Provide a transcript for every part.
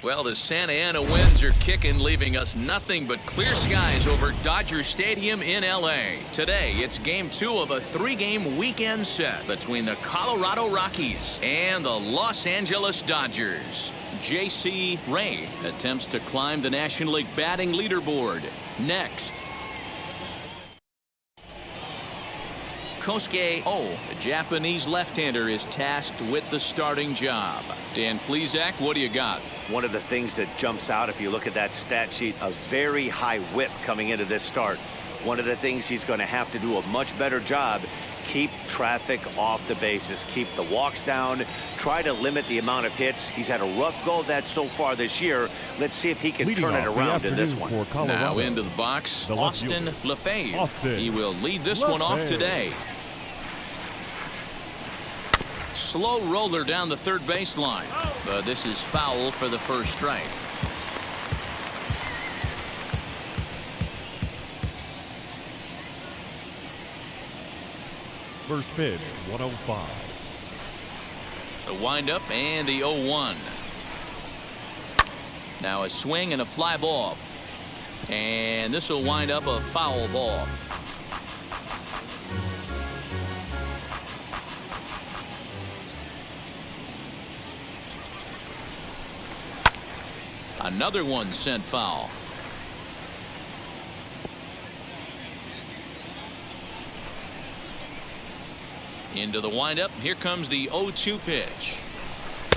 Well, the Santa Ana winds are kicking, leaving us nothing but clear skies over Dodger Stadium in L.A. Today, it's Game 2 of a 3-game weekend set between the Colorado Rockies and the Los Angeles Dodgers. J.C. Ray attempts to climb the National League batting leaderboard. Next. Kosuke Oh, the Japanese left-hander, is tasked with the starting job. Dan Plesac, what do you got? One of the things that jumps out if you look at that stat sheet, a very high whip coming into this start. One of the things he's going to have to do a much better job, keep traffic off the bases, keep the walks down, try to limit the amount of hits. He's had a rough go of that so far this year. Let's see if he can turn it around in this one. Now into the box, Austin Lafave. He will lead this one off today. Slow roller down the third baseline, but this is foul for the first strike. First pitch, 105. The windup and the 0-1. Now a swing and a fly ball, and this will wind up a foul ball. Another one sent foul. Into the windup. Here comes the 0-2 pitch.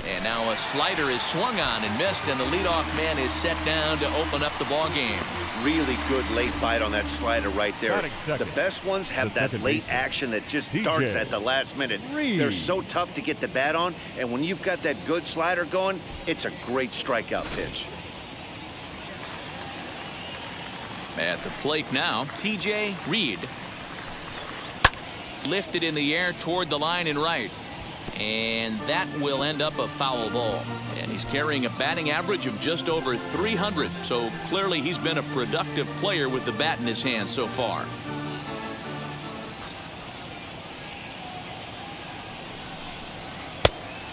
And now a slider is swung on and missed, and the leadoff man is set down to open up the ball game. Really good late bite on that slider right there. The best ones have that late action that just darts at the last minute. They're so tough to get the bat on, and when you've got that good slider going, it's a great strikeout pitch. At the plate now, T.J. Reed. Lifted in the air toward the line and right. And that will end up a foul ball. And he's carrying a batting average of just over 300. So clearly he's been a productive player with the bat in his hand so far.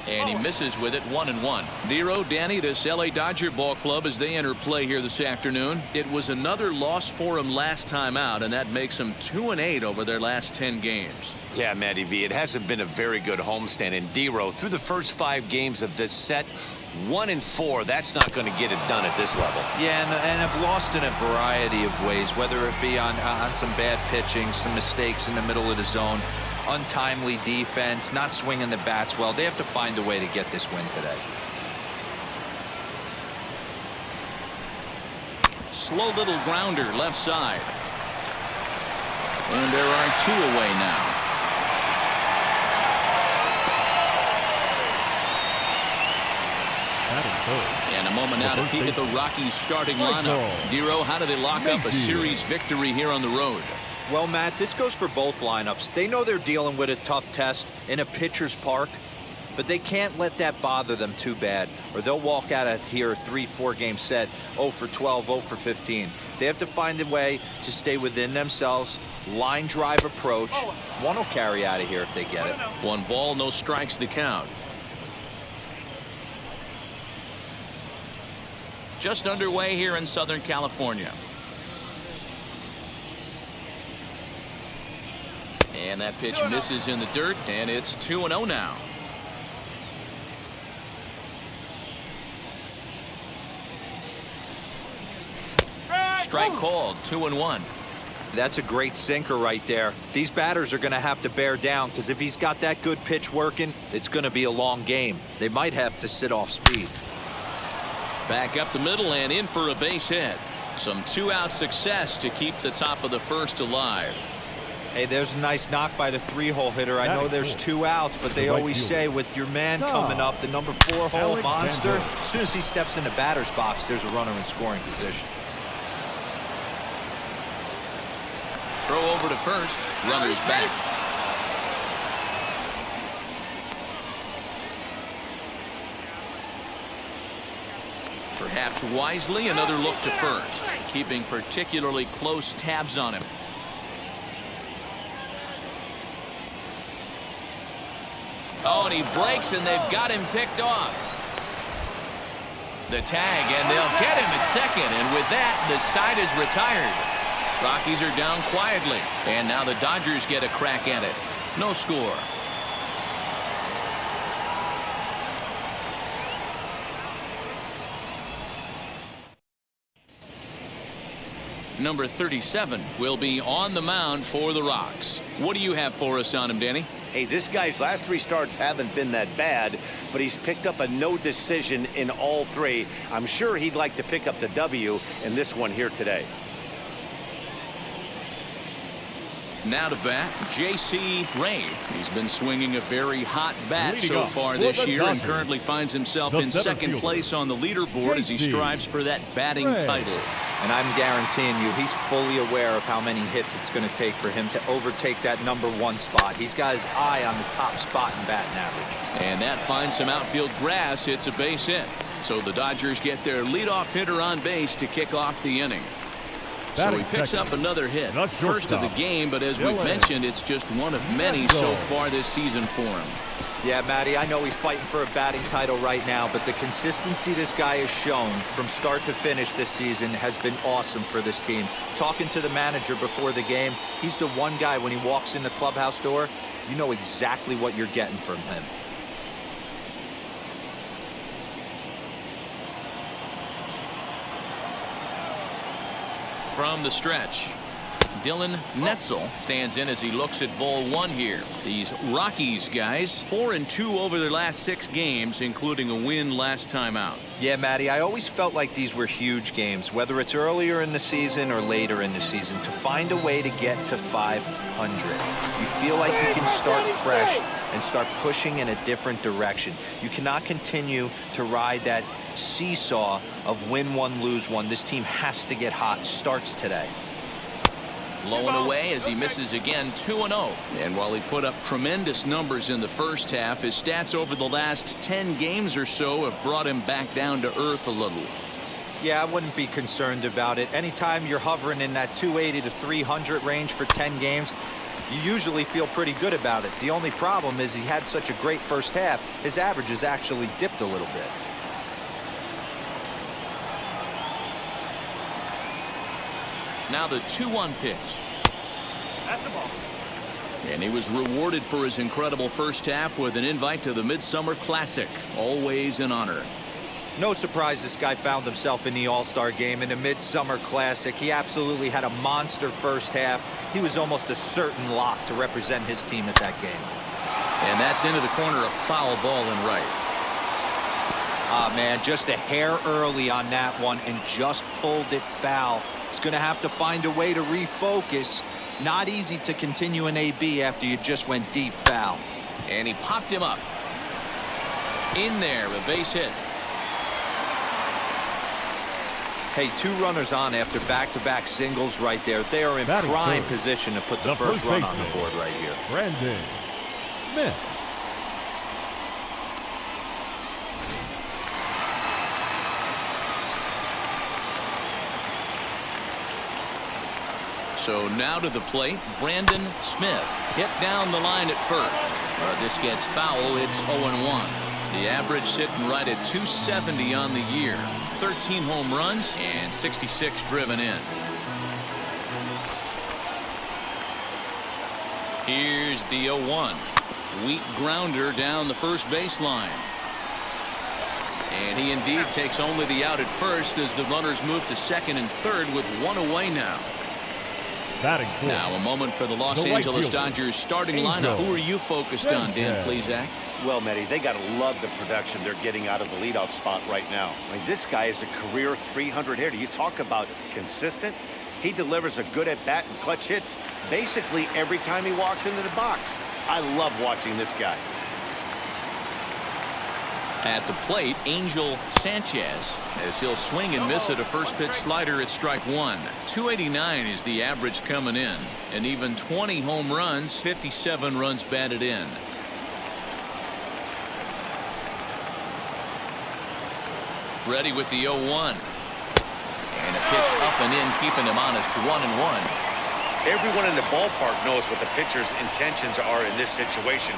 And he misses with it, 1-1. Dero, Danny, this L.A. Dodger ball club as they enter play here this afternoon. It was another loss for them last time out, and that makes them 2-8 over their last 10 games. Yeah, Matty V, it hasn't been a very good homestand. And Dero, through the first 5 games of this set, 1-4, that's not going to get it done at this level. Yeah, and have lost in a variety of ways, whether it be on some bad pitching, some mistakes in the middle of the zone, untimely defense, not swinging the bats well. They have to find a way to get this win today. Slow little grounder left side. And there are 2 away now. And a moment now to peek at the Rockies starting lineup. Dero, how do they lock up a series victory here on the road? Well, Matt, this goes for both lineups. They know they're dealing with a tough test in a pitcher's park, but they can't let that bother them too bad, or they'll walk out of here a 3-4 game set 0 for 12, 0 for 15. They have to find a way to stay within themselves. Line drive approach. One will carry out of here if they get it. 1 ball, no strikes to count. Just underway here in Southern California. And that pitch misses in the dirt, and it's 2-0 now. Strike called, 2-1. That's a great sinker right there. These batters are going to have to bear down, because if he's got that good pitch working, it's going to be a long game. They might have to sit off speed. Back up the middle and in for a base hit. Some 2-out success to keep the top of the first alive. Hey, there's a nice knock by the 3-hole hitter. I know there's 2 outs, but they always say with your man coming up, the number 4-hole monster, as soon as he steps in the batter's box, there's a runner in scoring position. Throw over to first. Runners back. Perhaps wisely, another look to first, keeping particularly close tabs on him. Oh, and he breaks, and they've got him picked off. The tag, and they'll get him at second. And with that, the side is retired. Rockies are down quietly. And now the Dodgers get a crack at it. No score. Number 37 will be on the mound for the Rocks. What do you have for us on him, Danny? Hey, this guy's last 3 starts haven't been that bad, but he's picked up a no decision in all 3. I'm sure he'd like to pick up the W in this one here today. Now to bat, J.C. Ray. He's been swinging a very hot bat Leading so off far for this the year and Dodgers, currently finds himself the in center second fielder, place on the leaderboard as he J.C. strives for that batting Ray. title. And I'm guaranteeing you he's fully aware of how many hits it's going to take for him to overtake that #1 spot. He's got his eye on the top spot in batting average. And that finds some outfield grass. It's a base hit. So the Dodgers get their leadoff hitter on base to kick off the inning. So he picks up another hit. First of the game, but as we've mentioned, it's just one of many so far this season for him. Yeah, Matty, I know he's fighting for a batting title right now, but the consistency this guy has shown from start to finish this season has been awesome for this team. Talking to the manager before the game, he's the one guy when he walks in the clubhouse door, you know exactly what you're getting from him. From the stretch, Dylan Netzel stands in as he looks at ball 1 here. These Rockies guys 4-2 over their last 6 games, including a win last time out. Yeah, Matty, I always felt like these were huge games, whether it's earlier in the season or later in the season, to find a way to get to 500. You feel like you can start fresh and start pushing in a different direction. You cannot continue to ride that seesaw of win one, lose one. This team has to get hot. Starts today. Low and away as he misses again, 2-0. And while he put up tremendous numbers in the first half, his stats over the last 10 games or so have brought him back down to earth a little. Yeah, I wouldn't be concerned about it. Anytime you're hovering in that 280 to 300 range for 10 games, you usually feel pretty good about it. The only problem is he had such a great first half, his average has actually dipped a little bit. Now the 2-1 pitch. That's the ball. And he was rewarded for his incredible first half with an invite to the Midsummer Classic. Always an honor. No surprise this guy found himself in the All-Star game in the Midsummer Classic. He absolutely had a monster first half. He was almost a certain lock to represent his team at that game. And that's into the corner, a foul ball and right. Ah, man, just a hair early on that one and just pulled it foul. He's going to have to find a way to refocus. Not easy to continue an AB after you just went deep foul. And he popped him up. In there, a base hit. Hey, 2 runners on after back-to-back singles right there. They are in prime position to put the first run on the board right here. Brandon Smith. So now to the plate, Brandon Smith. Hit down the line at first. This gets foul. It's 0-1. The average sitting right at 270 on the year. 13 home runs and 66 driven in. Here's the 0-1. Weak grounder down the first baseline. And he indeed takes only the out at first as the runners move to second and third with 1 away now. Now a moment for the Los Angeles Dodgers starting lineup. Who are you focused on, Dan? Please, Zach. Well, Matty, they got to love the production they're getting out of the leadoff spot right now. I mean, this guy is a career 300 hitter. You talk about consistent. He delivers a good at-bat and clutch hits basically every time he walks into the box. I love watching this guy. At the plate, Angel Sanchez, as he'll swing and miss at a first pitch slider at strike 1. 289 is the average coming in, and even 20 home runs, 57 runs batted in. Ready with the 0-1. And a pitch up and in, keeping him honest, 1-1. Everyone in the ballpark knows what the pitcher's intentions are in this situation.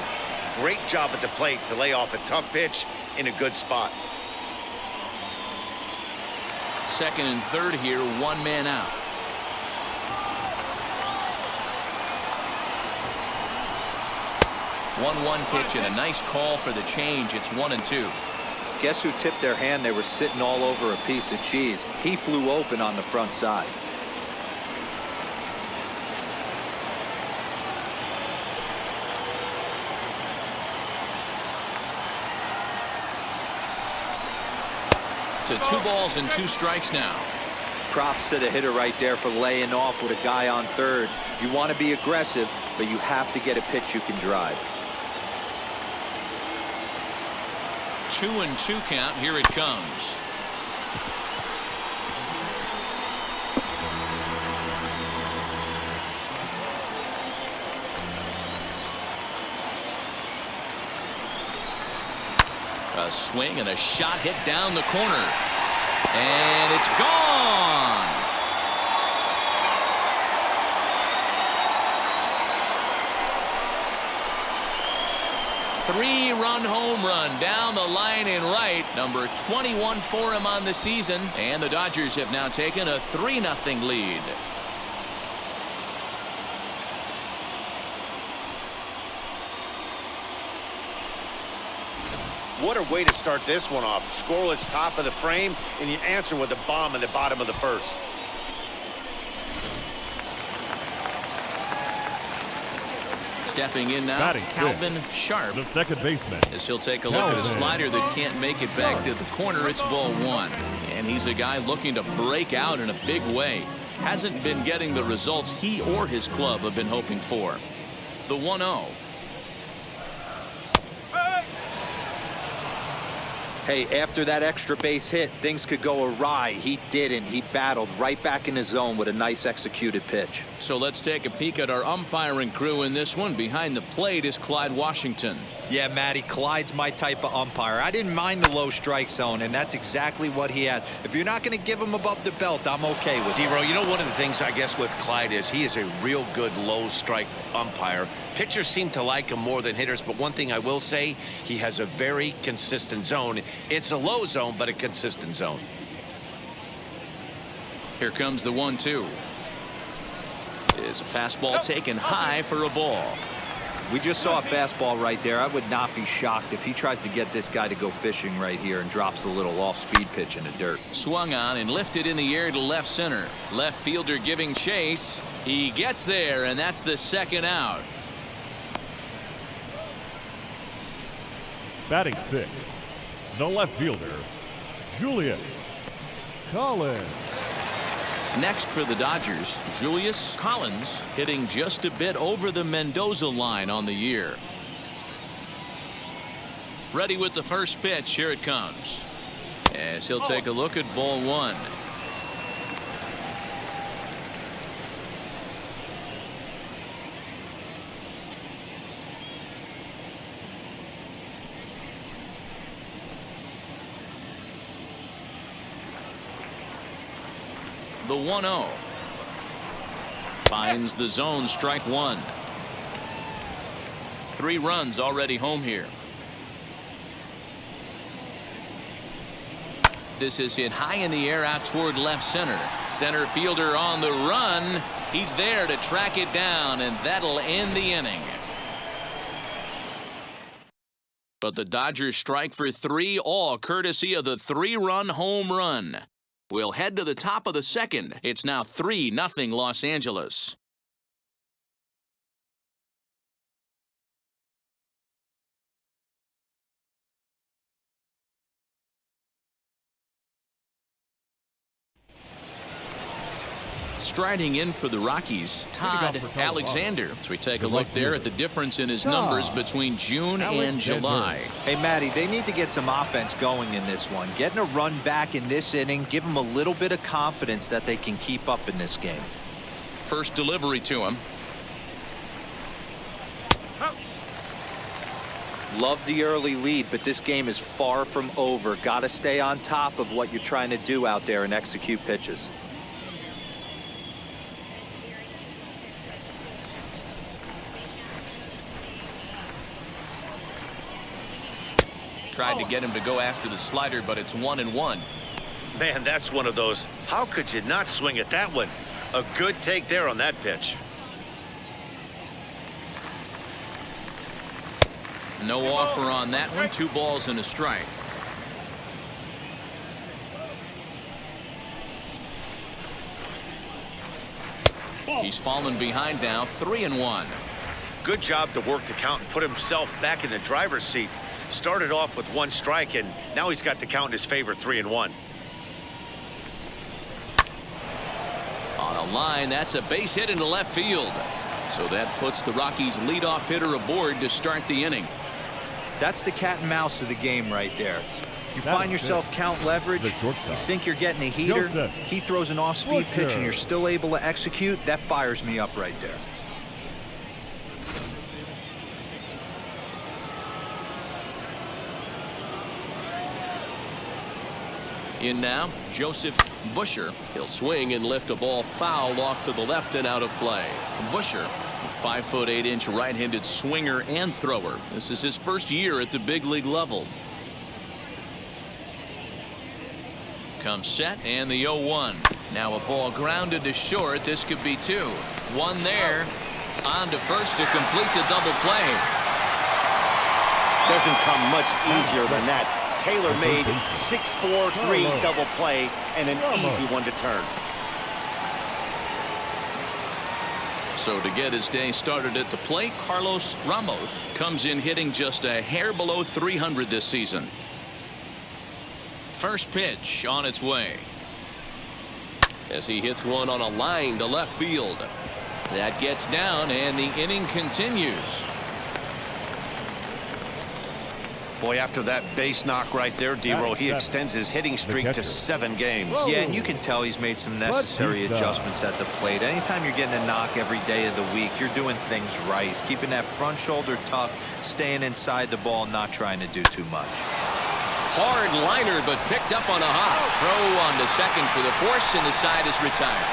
Great job at the plate to lay off a tough pitch in a good spot. second and third here, one man out. One pitch and a nice call for the change. It's 1-2. Guess who tipped their hand? They were sitting all over a piece of cheese. He flew open on the front side. To 2 balls and 2 strikes now. Props to the hitter right there for laying off with a guy on third. You want to be aggressive, but you have to get a pitch you can drive. 2-2 count. Here it comes. A swing and a shot hit down the corner. And it's gone. Three-run home run down the line in right. Number 21 for him on the season. And the Dodgers have now taken a 3-0 lead. What a way to start this one off. Scoreless top of the frame, and you answer with a bomb in the bottom of the first. Stepping in now, Batting Calvin fifth, Sharp. the second baseman. As he'll take a look at a slider that can't make it back to the corner. It's ball 1. And he's a guy looking to break out in a big way. Hasn't been getting the results he or his club have been hoping for. The 1-0. Hey, after that extra base hit, things could go awry. He didn't. He battled right back in his zone with a nice executed pitch. So let's take a peek at our umpiring crew in this one. Behind the plate is Clyde Washington. Yeah, Matty, Clyde's my type of umpire. I didn't mind the low strike zone, and that's exactly what he has. If you're not going to give him above the belt, I'm okay with it. D-Row, you know, one of the things I guess with Clyde is he is a real good low strike umpire. Pitchers seem to like him more than hitters, but one thing I will say, he has a very consistent zone. It's a low zone, but a consistent zone. Here comes the 1-2. Is a fastball taken high for a ball. We just saw a fastball right there. I would not be shocked if he tries to get this guy to go fishing right here and drops a little off-speed pitch in the dirt. Swung on and lifted in the air to left center. Left fielder giving chase. He gets there, and that's the second out. Batting sixth, the left fielder, Julius Collins. Next for the Dodgers, Julius Collins, hitting just a bit over the Mendoza line on the year. Ready with the first pitch. Here it comes. As he'll take a look at ball 1. The 1-0. Finds the zone, strike 1. 3 runs already home here. This is hit high in the air out toward left center. Center fielder on the run. He's there to track it down, and that'll end the inning. But the Dodgers strike for 3, all courtesy of the 3-run home run. We'll head to the top of the second. It's now 3-0 Los Angeles. Striding in for the Rockies, Todd Alexander. As we take a look there at the difference in his numbers between June and July. Hey, Matty, they need to get some offense going in this one. Getting a run back in this inning, give them a little bit of confidence that they can keep up in this game. First delivery to him. Love the early lead, but this game is far from over. Got to stay on top of what you're trying to do out there and execute pitches. Tried to get him to go after the slider, but it's 1-1. Man, that's one of those. How could you not swing at that one? A good take there on that pitch. No offer on that one. 2 balls and a strike. He's fallen behind now, 3-1. Good job to work the count and put himself back in the driver's seat. Started off with 1 strike, and now he's got the count in his favor, 3-1. On a line, that's a base hit into left field. So that puts the Rockies' leadoff hitter aboard to start the inning. That's the cat and mouse of the game right there. You find yourself count leverage, you think you're getting a heater, he throws an off-speed pitch and you're still able to execute. That fires me up right there. In now, Joseph Busher. He'll swing and lift a ball foul off to the left and out of play. Busher, a 5'8" right-handed swinger and thrower. This is his first year at the big league level. Comes set and the 0-1. Now a ball grounded to short. This could be 2. 1 there. On to first to complete the double play. Doesn't come much easier than that. Tailor-made 6-4-3 double play and an easy one to turn. So to get his day started at the plate, Carlos Ramos comes in hitting just a hair below 300 this season. First pitch on its way. As he hits one on a line to left field. That gets down and the inning continues. Boy, after that base knock right there, D-Roll, he extends his hitting streak to 7 games. Yeah, and you can tell he's made some necessary adjustments at the plate. Anytime you're getting a knock every day of the week, you're doing things right. He's keeping that front shoulder tucked, staying inside the ball, not trying to do too much. Hard liner, but picked up on a hop. Throw on to second for the force, and the side is retired.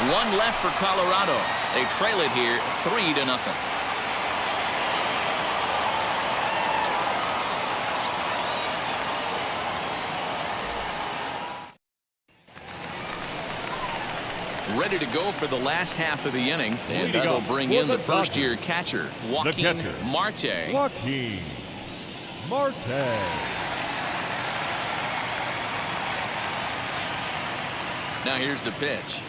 1 left for Colorado. They trail it here 3-0. Ready to go for the last half of the inning, and that'll bring in the first-year catcher, Joaquin Marte. Joaquin Marte. Now here's the pitch.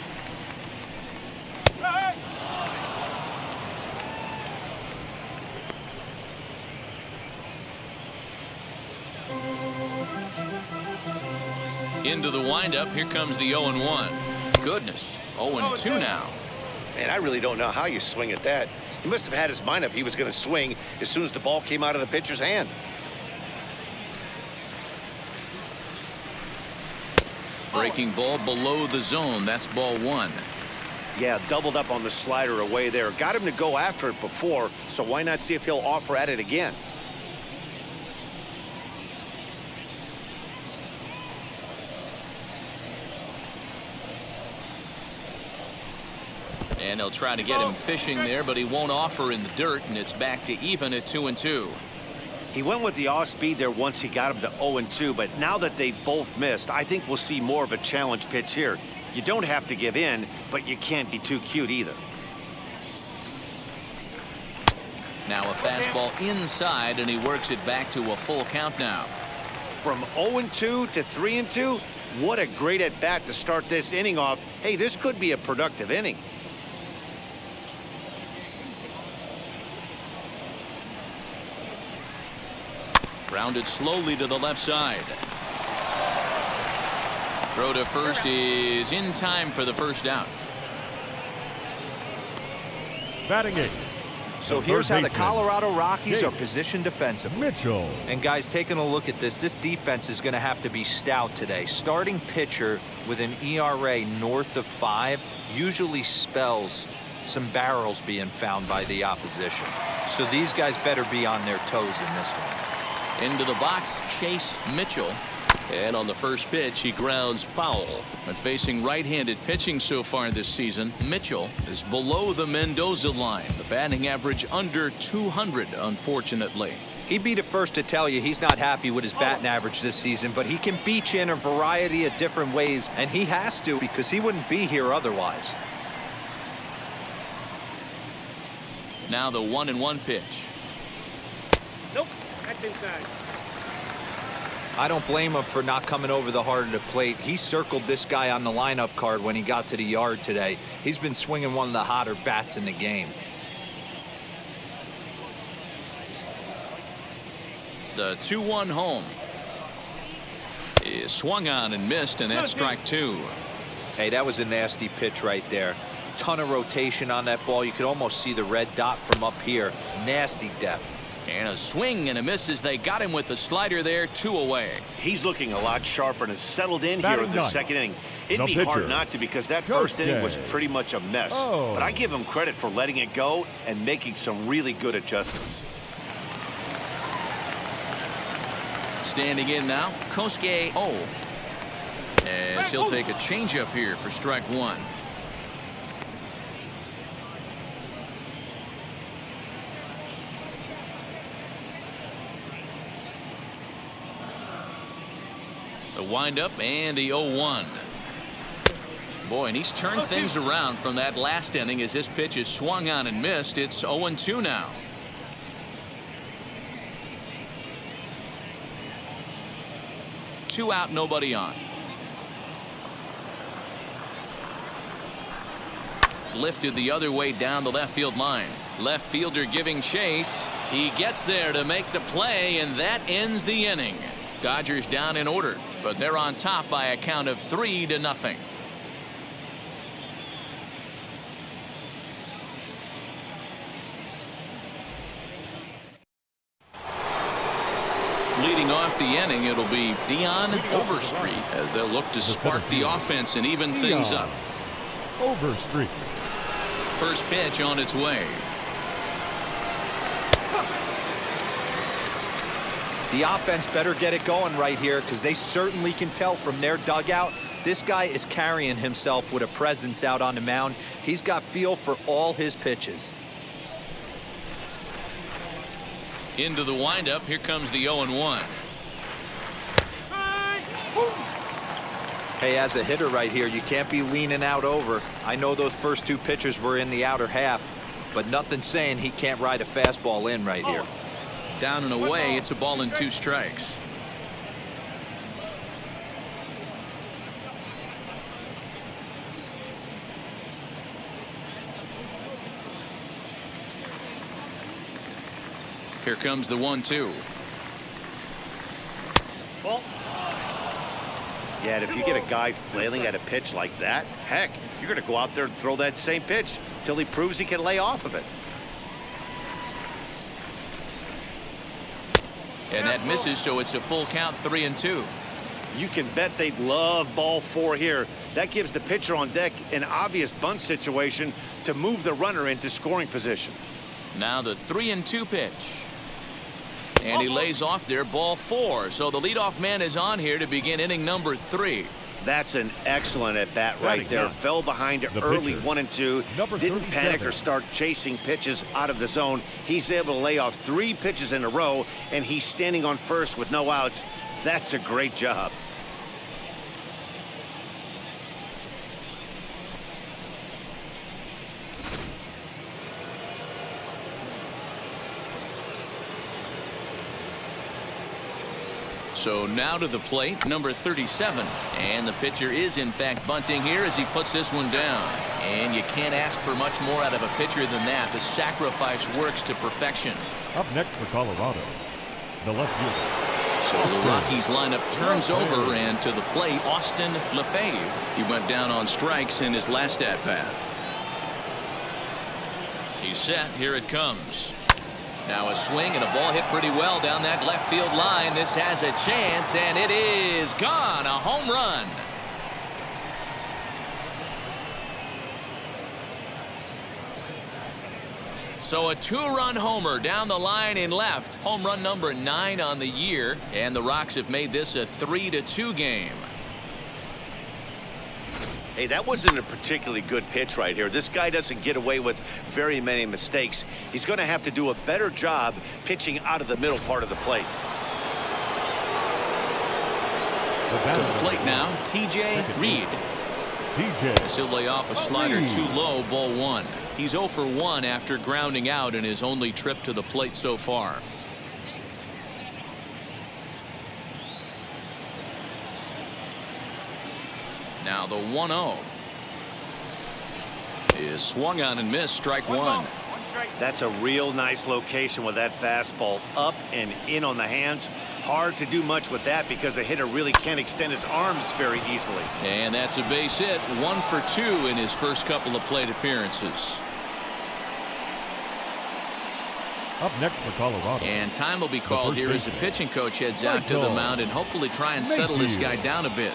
Into the windup. Here comes the 0-1. Goodness, 0-2 now. Man, I really don't know how you swing at that. He must have had his mind up he was going to swing as soon as the ball came out of the pitcher's hand. Breaking ball below the zone. That's ball 1. Yeah, doubled up on the slider away there. Got him to go after it before, so why not see if he'll offer at it again? And they'll try to get him fishing there, but he won't offer in the dirt, and it's back to even at 2-2. He went with the off speed there once he got him to 0-2, but now that they both missed, I think we'll see more of a challenge pitch here. You don't have to give in, but you can't be too cute either. Now a fastball inside, and he works it back to a full count now. From 0-2 to 3-2, what a great at bat to start this inning off. Hey, this could be a productive inning. Grounded slowly to the left side. Throw to first is in time for the first out. Batting 8. So here's how the Colorado Rockies are positioned defensively. Mitchell. And guys, taking a look at this defense is going to have to be stout today. Starting pitcher with an ERA north of 5 usually spells some barrels being found by the opposition. So these guys better be on their toes in this one. Into the box, Chase Mitchell. And on the first pitch, he grounds foul. But facing right-handed pitching so far this season, Mitchell is below the Mendoza line. The batting average under 200, unfortunately. He'd be the first to tell you he's not happy with his batting average this season, but he can beat you in a variety of different ways, and he has to because he wouldn't be here otherwise. Now the 1-1 pitch. Nope, that's inside. I don't blame him for not coming over the heart of the plate. He circled this guy on the lineup card when he got to the yard today. He's been swinging one of the hotter bats in the game. The 2-1 home is swung on and missed, and that's strike 2. Hey, that was a nasty pitch right there. Ton of rotation on that ball. You could almost see the red dot from up here. Nasty depth. And a swing and a miss as they got him with the slider there, 2 away. He's looking a lot sharper and has settled in here in the second inning. It'd be hard not to because that first inning was pretty much a mess. But I give him credit for letting it go and making some really good adjustments. Standing in now, Kosuke O. As he'll take a changeup here for strike 1. The windup and the 0-1. Boy, and he's turned things around from that last inning as this pitch is swung on and missed. It's 0-2 now. Two out, nobody on. Lifted the other way down the left field line. Left fielder giving chase. He gets there to make the play, and that ends the inning. Dodgers down in order, but they're on top by a count of 3-0. Leading off the inning, it'll be Dion Overstreet as they'll look to spark the offense and even things up. Overstreet. First pitch on its way. The offense better get it going right here because they certainly can tell from their dugout this guy is carrying himself with a presence out on the mound. He's got feel for all his pitches. Into the windup. Here comes the 0-1. Hey, as a hitter right here, you can't be leaning out over. I know those first 2 pitches were in the outer half, but nothing saying he can't ride a fastball in right here. Down and away, it's a ball and 2 strikes. Here comes the 1-2. Ball. Yeah, and if you get a guy flailing at a pitch like that, heck, you're going to go out there and throw that same pitch till he proves he can lay off of it. And that misses, so it's a full count, 3-2. You can bet they'd love ball 4 here. That gives the pitcher on deck an obvious bunt situation to move the runner into scoring position. Now the 3-2 pitch. And he lays off there, ball 4. So the leadoff man is on here to begin inning number 3. That's an excellent at bat right there. Fell behind early 1-2. Didn't panic or start chasing pitches out of the zone. He's able to lay off 3 pitches in a row, and he's standing on first with no outs. That's a great job. So now to the plate, number 37. And the pitcher is, in fact, bunting here as he puts this one down. And you can't ask for much more out of a pitcher than that. The sacrifice works to perfection. Up next for Colorado, the left fielder. So the Rockies lineup turns over, and to the plate, Austin Lafave. He went down on strikes in his last at-bat. He's set. Here it comes. Now a swing and a ball hit pretty well down that left field line. This has a chance, and it is gone. A home run. So a 2-run homer down the line in left. Home run number 9 on the year, and the Rocks have made this a 3-2 game. Hey, that wasn't a particularly good pitch right here. This guy doesn't get away with very many mistakes. He's going to have to do a better job pitching out of the middle part of the plate. To the plate now, TJ Reed. As he'll lay off a slider too low, ball 1. He's 0 for 1 after grounding out in his only trip to the plate so far. Now the 1-0 is swung on and missed, strike 1. That's a real nice location with that fastball up and in on the hands. Hard to do much with that because a hitter really can't extend his arms very easily. And that's a base hit, 1 for 2 in his first couple of plate appearances. Up next for Colorado. And time will be called here as the pitching coach heads out to the mound and hopefully try and settle this guy down a bit.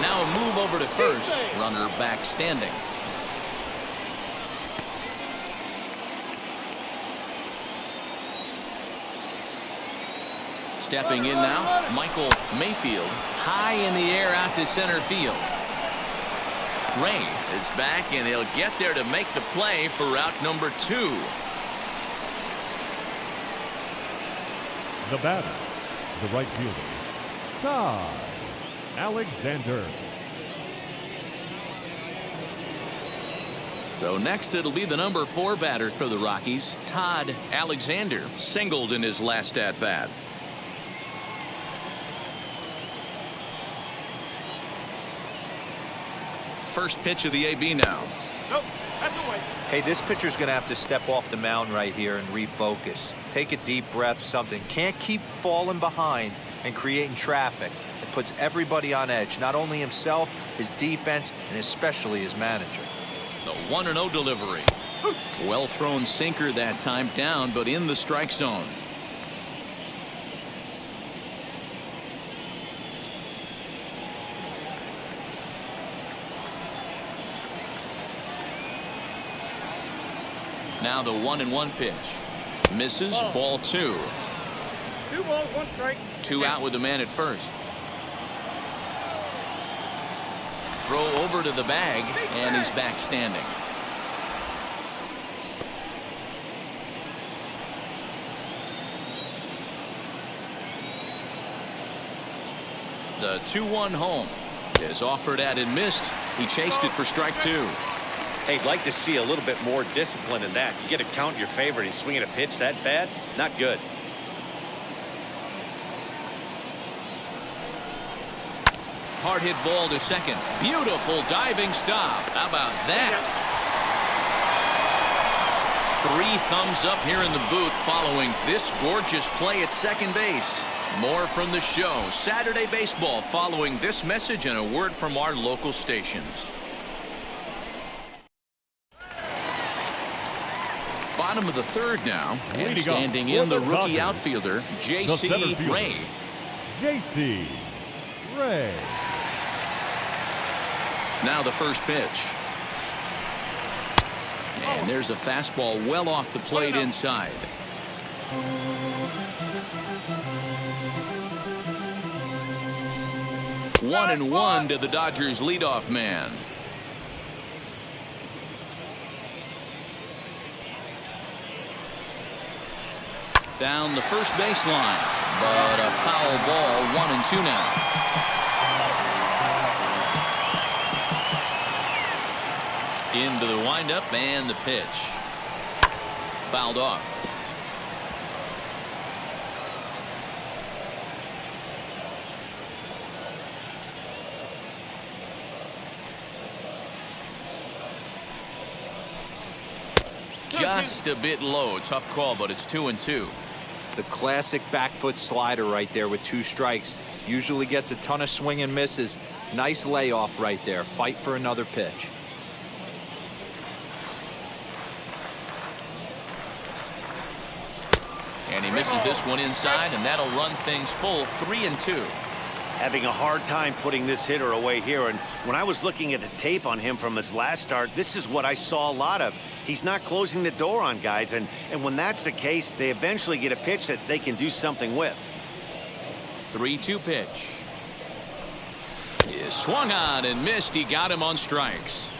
Now a move over to first. Runner back standing. Stepping in now, Michael Mayfield. High in the air out to center field. Ray is back, and he'll get there to make the play for route number 2. The batter, the right fielder, Todd Alexander. So next it'll be the number 4 batter for the Rockies, Todd Alexander, singled in his last at bat. First pitch of the AB now. Nope, that's away. Hey, this pitcher's going to have to step off the mound right here and refocus. Take a deep breath, something. Can't keep falling behind and creating traffic. It puts everybody on edge, not only himself, his defense, and especially his manager. The 1-0 delivery. Well thrown sinker that time, down but in the strike zone. Now the 1-1 pitch. Misses, ball 2. 2 balls, 1 strike. 2 out with the man at first. Throw over to the bag, and he's back standing. The 2-1 home is offered at and missed. He chased it for strike 2. Hey, I'd like to see a little bit more discipline in that. You get a count in your favor and he's swinging a pitch that bad? Not good. Hard hit ball to second. Beautiful diving stop. How about that? 3 thumbs up here in the booth following this gorgeous play at second base. More from the show. Saturday Baseball following this message and a word from our local stations. Bottom of the 3rd now, and standing in the rookie outfielder, J.C. Ray. J.C. Ray. Now the first pitch. And there's a fastball well off the plate inside. One and one to the Dodgers leadoff man. Down the first baseline, but a foul ball. 1-2 now. Into the windup and the pitch. Fouled off. Just a bit low. Tough call, but it's 2-2. The classic back foot slider right there with 2 strikes. Usually gets a ton of swing and misses. Nice layoff right there. Fight for another pitch. And he misses this one inside, and that'll run things full. 3-2. Having a hard time putting this hitter away here. And when I was looking at the tape on him from his last start, this is what I saw a lot of. He's not closing the door on guys. And when that's the case, they eventually get a pitch that they can do something with. 3-2 pitch. He swung on and missed. He got him on strikes.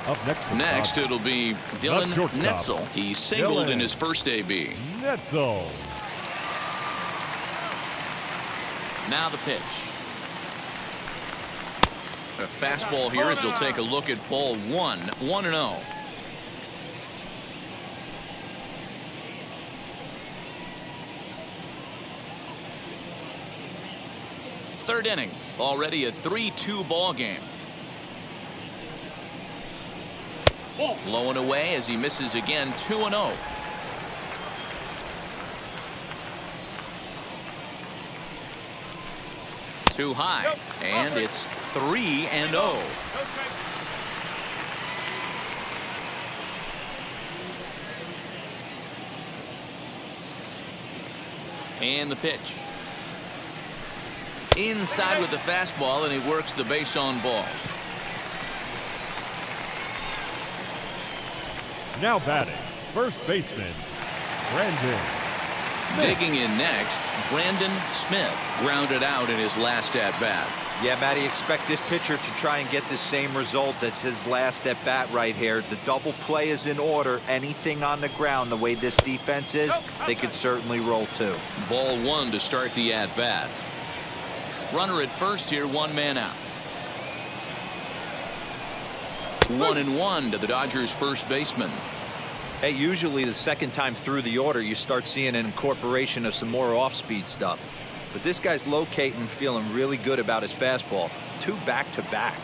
Up next. Next, it'll be Dylan shortstop, Netzel. He singled Dylan in his first AB. Netzel. Now the pitch. A fastball here as he'll take a look at ball 1. 1-0. Third inning. Already a 3-2 ball game. Low and away as he misses again. 2-0. Too high, and it's 3-0. And the pitch. Inside with the fastball, and he works the base on balls. Now batting, first baseman, Brandon Smith. Digging in next, Brandon Smith grounded out in his last at-bat. Yeah, Matty, expect this pitcher to try and get the same result. That's his last at-bat right here. The double play is in order. Anything on the ground, the way this defense is, they could certainly roll too. Ball 1 to start the at-bat. Runner at first here, 1 man out. 1-1 to the Dodgers' first baseman. Hey, usually the second time through the order, you start seeing an incorporation of some more off-speed stuff. But this guy's locating, feeling really good about his fastball. 2 back-to-back.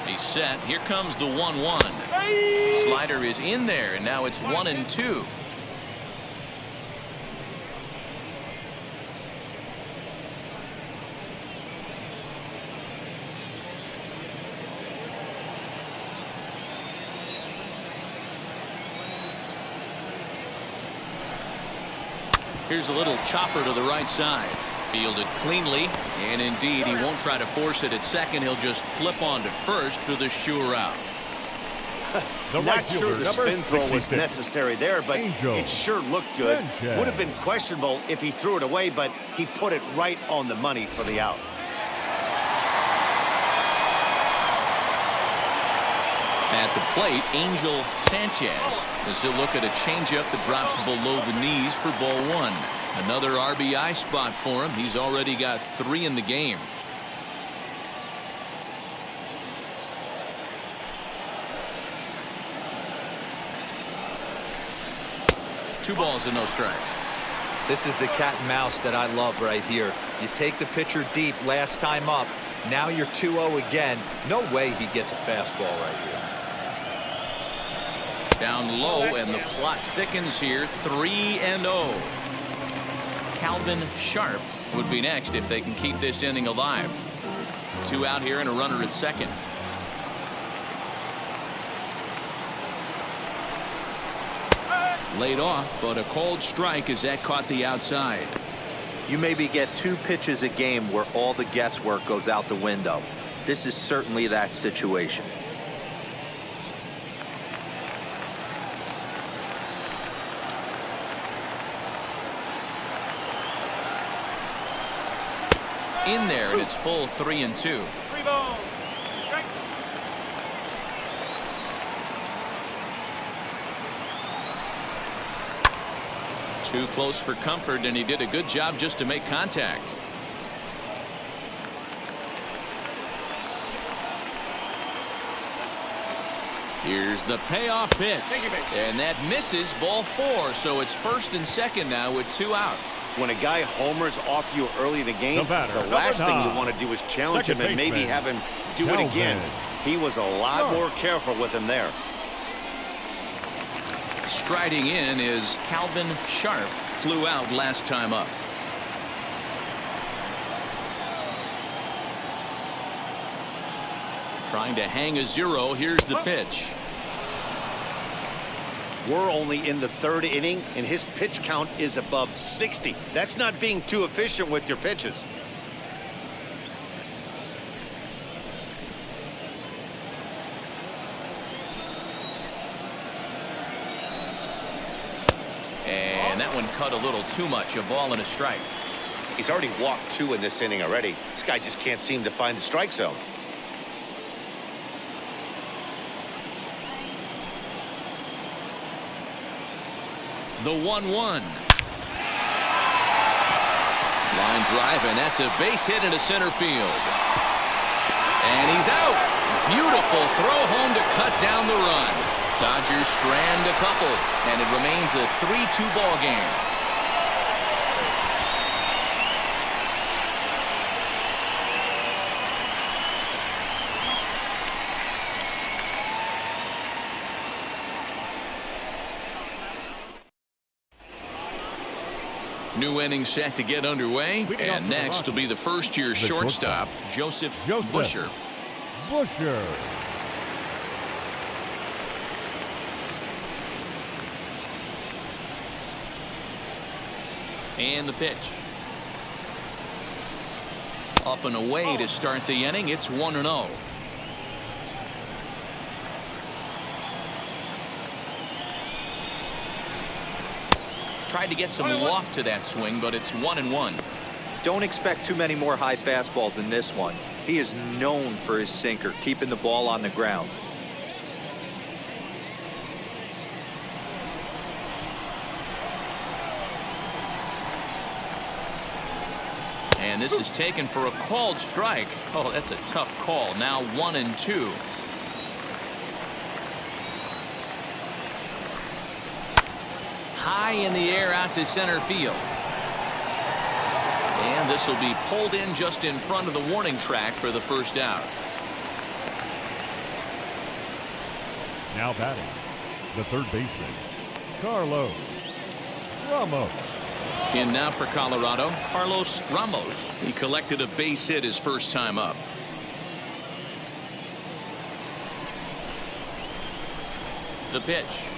He's set. Here comes the 1-1. Slider is in there, and now it's 1-2. Here's a little chopper to the right side. Fielded cleanly, and indeed he won't try to force it at second. He'll just flip on to first for the sure out. Not sure the spin throw was 66. necessary there, but it sure looked good. Sanchez. Would have been questionable if he threw it away, but he put it right on the money for the out. At the plate, Angel Sanchez as he'll look at a changeup that drops below the knees for ball 1. Another RBI spot for him. He's already got 3 in the game. Two balls and no strikes. This is the cat and mouse that I love right here. You take the pitcher deep last time up. Now you're 2-0 again. No way he gets a fastball right here. Down low, and the plot thickens here. 3-0. Calvin Sharp would be next if they can keep this inning alive. 2 out here and a runner at second. Laid off, but a called strike as that caught the outside. You maybe get 2 pitches a game where all the guesswork goes out the window. This is certainly that situation. In there, and it's full 3-2. 3 balls. Strike. Too close for comfort, and he did a good job just to make contact. Here's the payoff pitch, and that misses. Ball 4, so it's first and second now with 2 out. When a guy homers off you early in the game, The batter, the last number thing you 9. want to do is challenge Second him and maybe baseman, have him do it again. He was a lot more careful with him there. Striding in is Calvin Sharp. Flew out last time up. Trying to hang a 0. Here's the pitch. We're only in the 3rd inning, and his pitch count is above 60. That's not being too efficient with your pitches. And that one cut a little too much. A ball and a strike. He's already walked 2 in this inning already. This guy just can't seem to find the strike zone. The 1-1. Line drive, and that's a base hit into center field. And he's out. Beautiful throw home to cut down the run. Dodgers strand a couple, and it remains a 3-2 ball game. New inning set to get underway, and next will be the first-year shortstop, Joseph Busher. And the pitch. Up and away to start the inning. It's 1-0. Tried to get some loft to that swing, but it's 1-1. Don't expect too many more high fastballs in this one. He is known for his sinker, keeping the ball on the ground. And this is taken for a called strike. Oh, that's a tough call. Now 1-2. High in the air out to center field. And this will be pulled in just in front of the warning track for the first out. Now batting, the 3rd baseman, Carlos Ramos. In now for Colorado, Carlos Ramos. He collected a base hit his first time up. The pitch.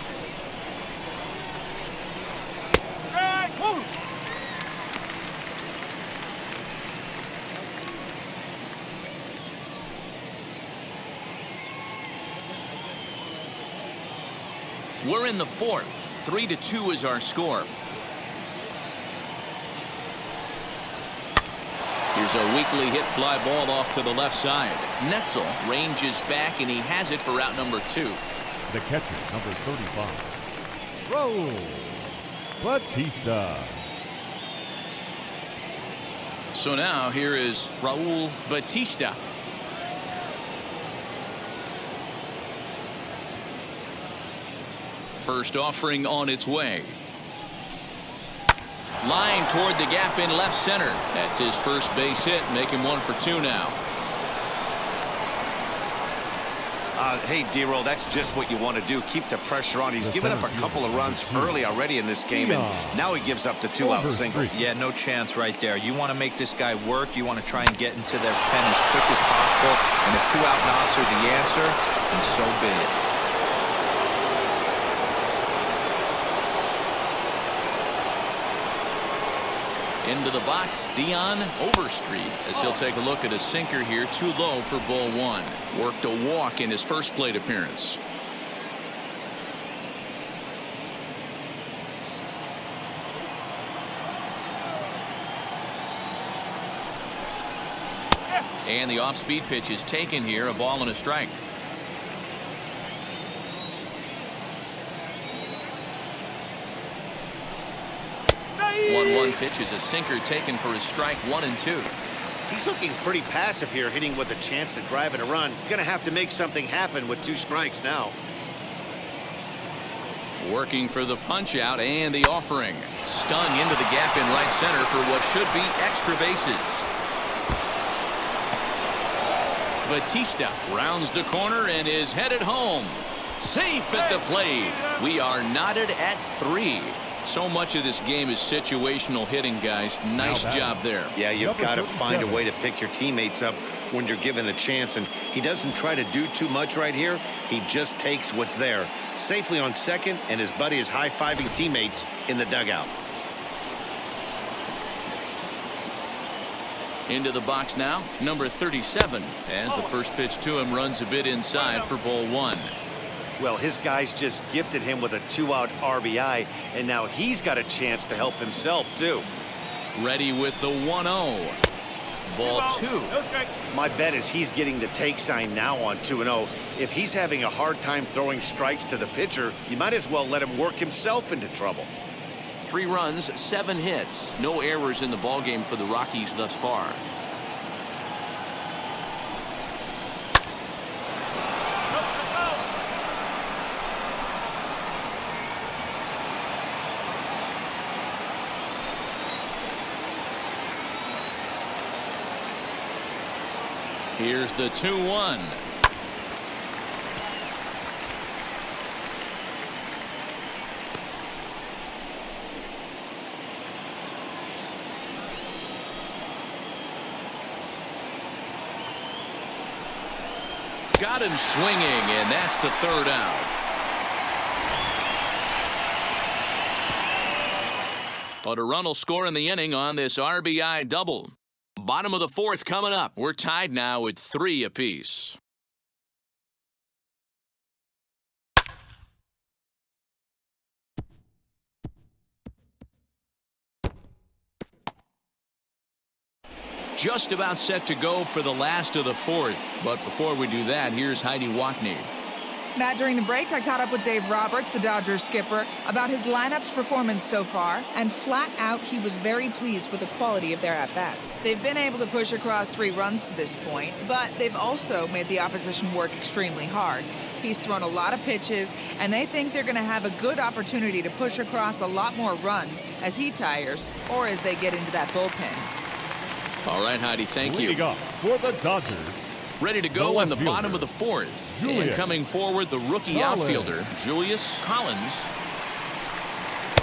We're in the 4th. 3-2 is our score. Here's a weakly hit fly ball off to the left side. Netzel ranges back, and he has it for out number 2. The catcher, number 35, Raul Batista. So now here is Raul Batista. First offering on its way. Line toward the gap in left center. That's his first base hit, making 1 for 2 now. Hey, D-Roll, that's just what you want to do. Keep the pressure on. He's given up a couple of runs early already in this game, and now he gives up the 2-out single. Yeah, no chance right there. You want to make this guy work. You want to try and get into their pen as quick as possible. And if 2-out knocks are the answer, then so be it. Into the box, Dion Overstreet, as he'll take a look at a sinker here, too low for ball 1. Worked a walk in his first plate appearance. And the off-speed pitch is taken here, a ball and a strike. 1-1 pitch is a sinker taken for a strike. 1-2. He's looking pretty passive here, hitting with a chance to drive in a run. Gonna have to make something happen with 2 strikes now. Working for the punch out and the offering. Stung into the gap in right center for what should be extra bases. Batista rounds the corner and is headed home. Safe at the plate. We are knotted at 3. So much of this game is situational hitting, guys. Nice job there. Yeah, you've got to find a way to pick your teammates up when you're given the chance, and he doesn't try to do too much right here. He just takes what's there. Safely on second, and his buddy is high-fiving teammates in the dugout. Into the box now, number 37, as the first pitch to him runs a bit inside for ball 1. Well, his guys just gifted him with a 2-out RBI, and now he's got a chance to help himself, too. Ready with the 1-0. Ball 2. No strike. My bet is he's getting the take sign now on 2-0. If he's having a hard time throwing strikes to the pitcher, you might as well let him work himself into trouble. 3 runs, 7 hits. No errors in the ballgame for the Rockies thus far. Here's the 2-1. Got him swinging, and that's the 3rd out. But a run will score in the inning on this RBI double. Bottom of the 4th coming up. We're tied now at 3 apiece. Just about set to go for the last of the 4th. But before we do that, here's Heidi Watney. Matt, during the break, I caught up with Dave Roberts, the Dodgers skipper, about his lineup's performance so far, and flat out, he was very pleased with the quality of their at-bats. They've been able to push across 3 runs to this point, but they've also made the opposition work extremely hard. He's thrown a lot of pitches, and they think they're going to have a good opportunity to push across a lot more runs as he tires or as they get into that bullpen. All right, Heidi, thank you. Leading off for the Dodgers. Ready to go in the bottom of the 4th. And coming forward, the rookie outfielder, Julius Collins.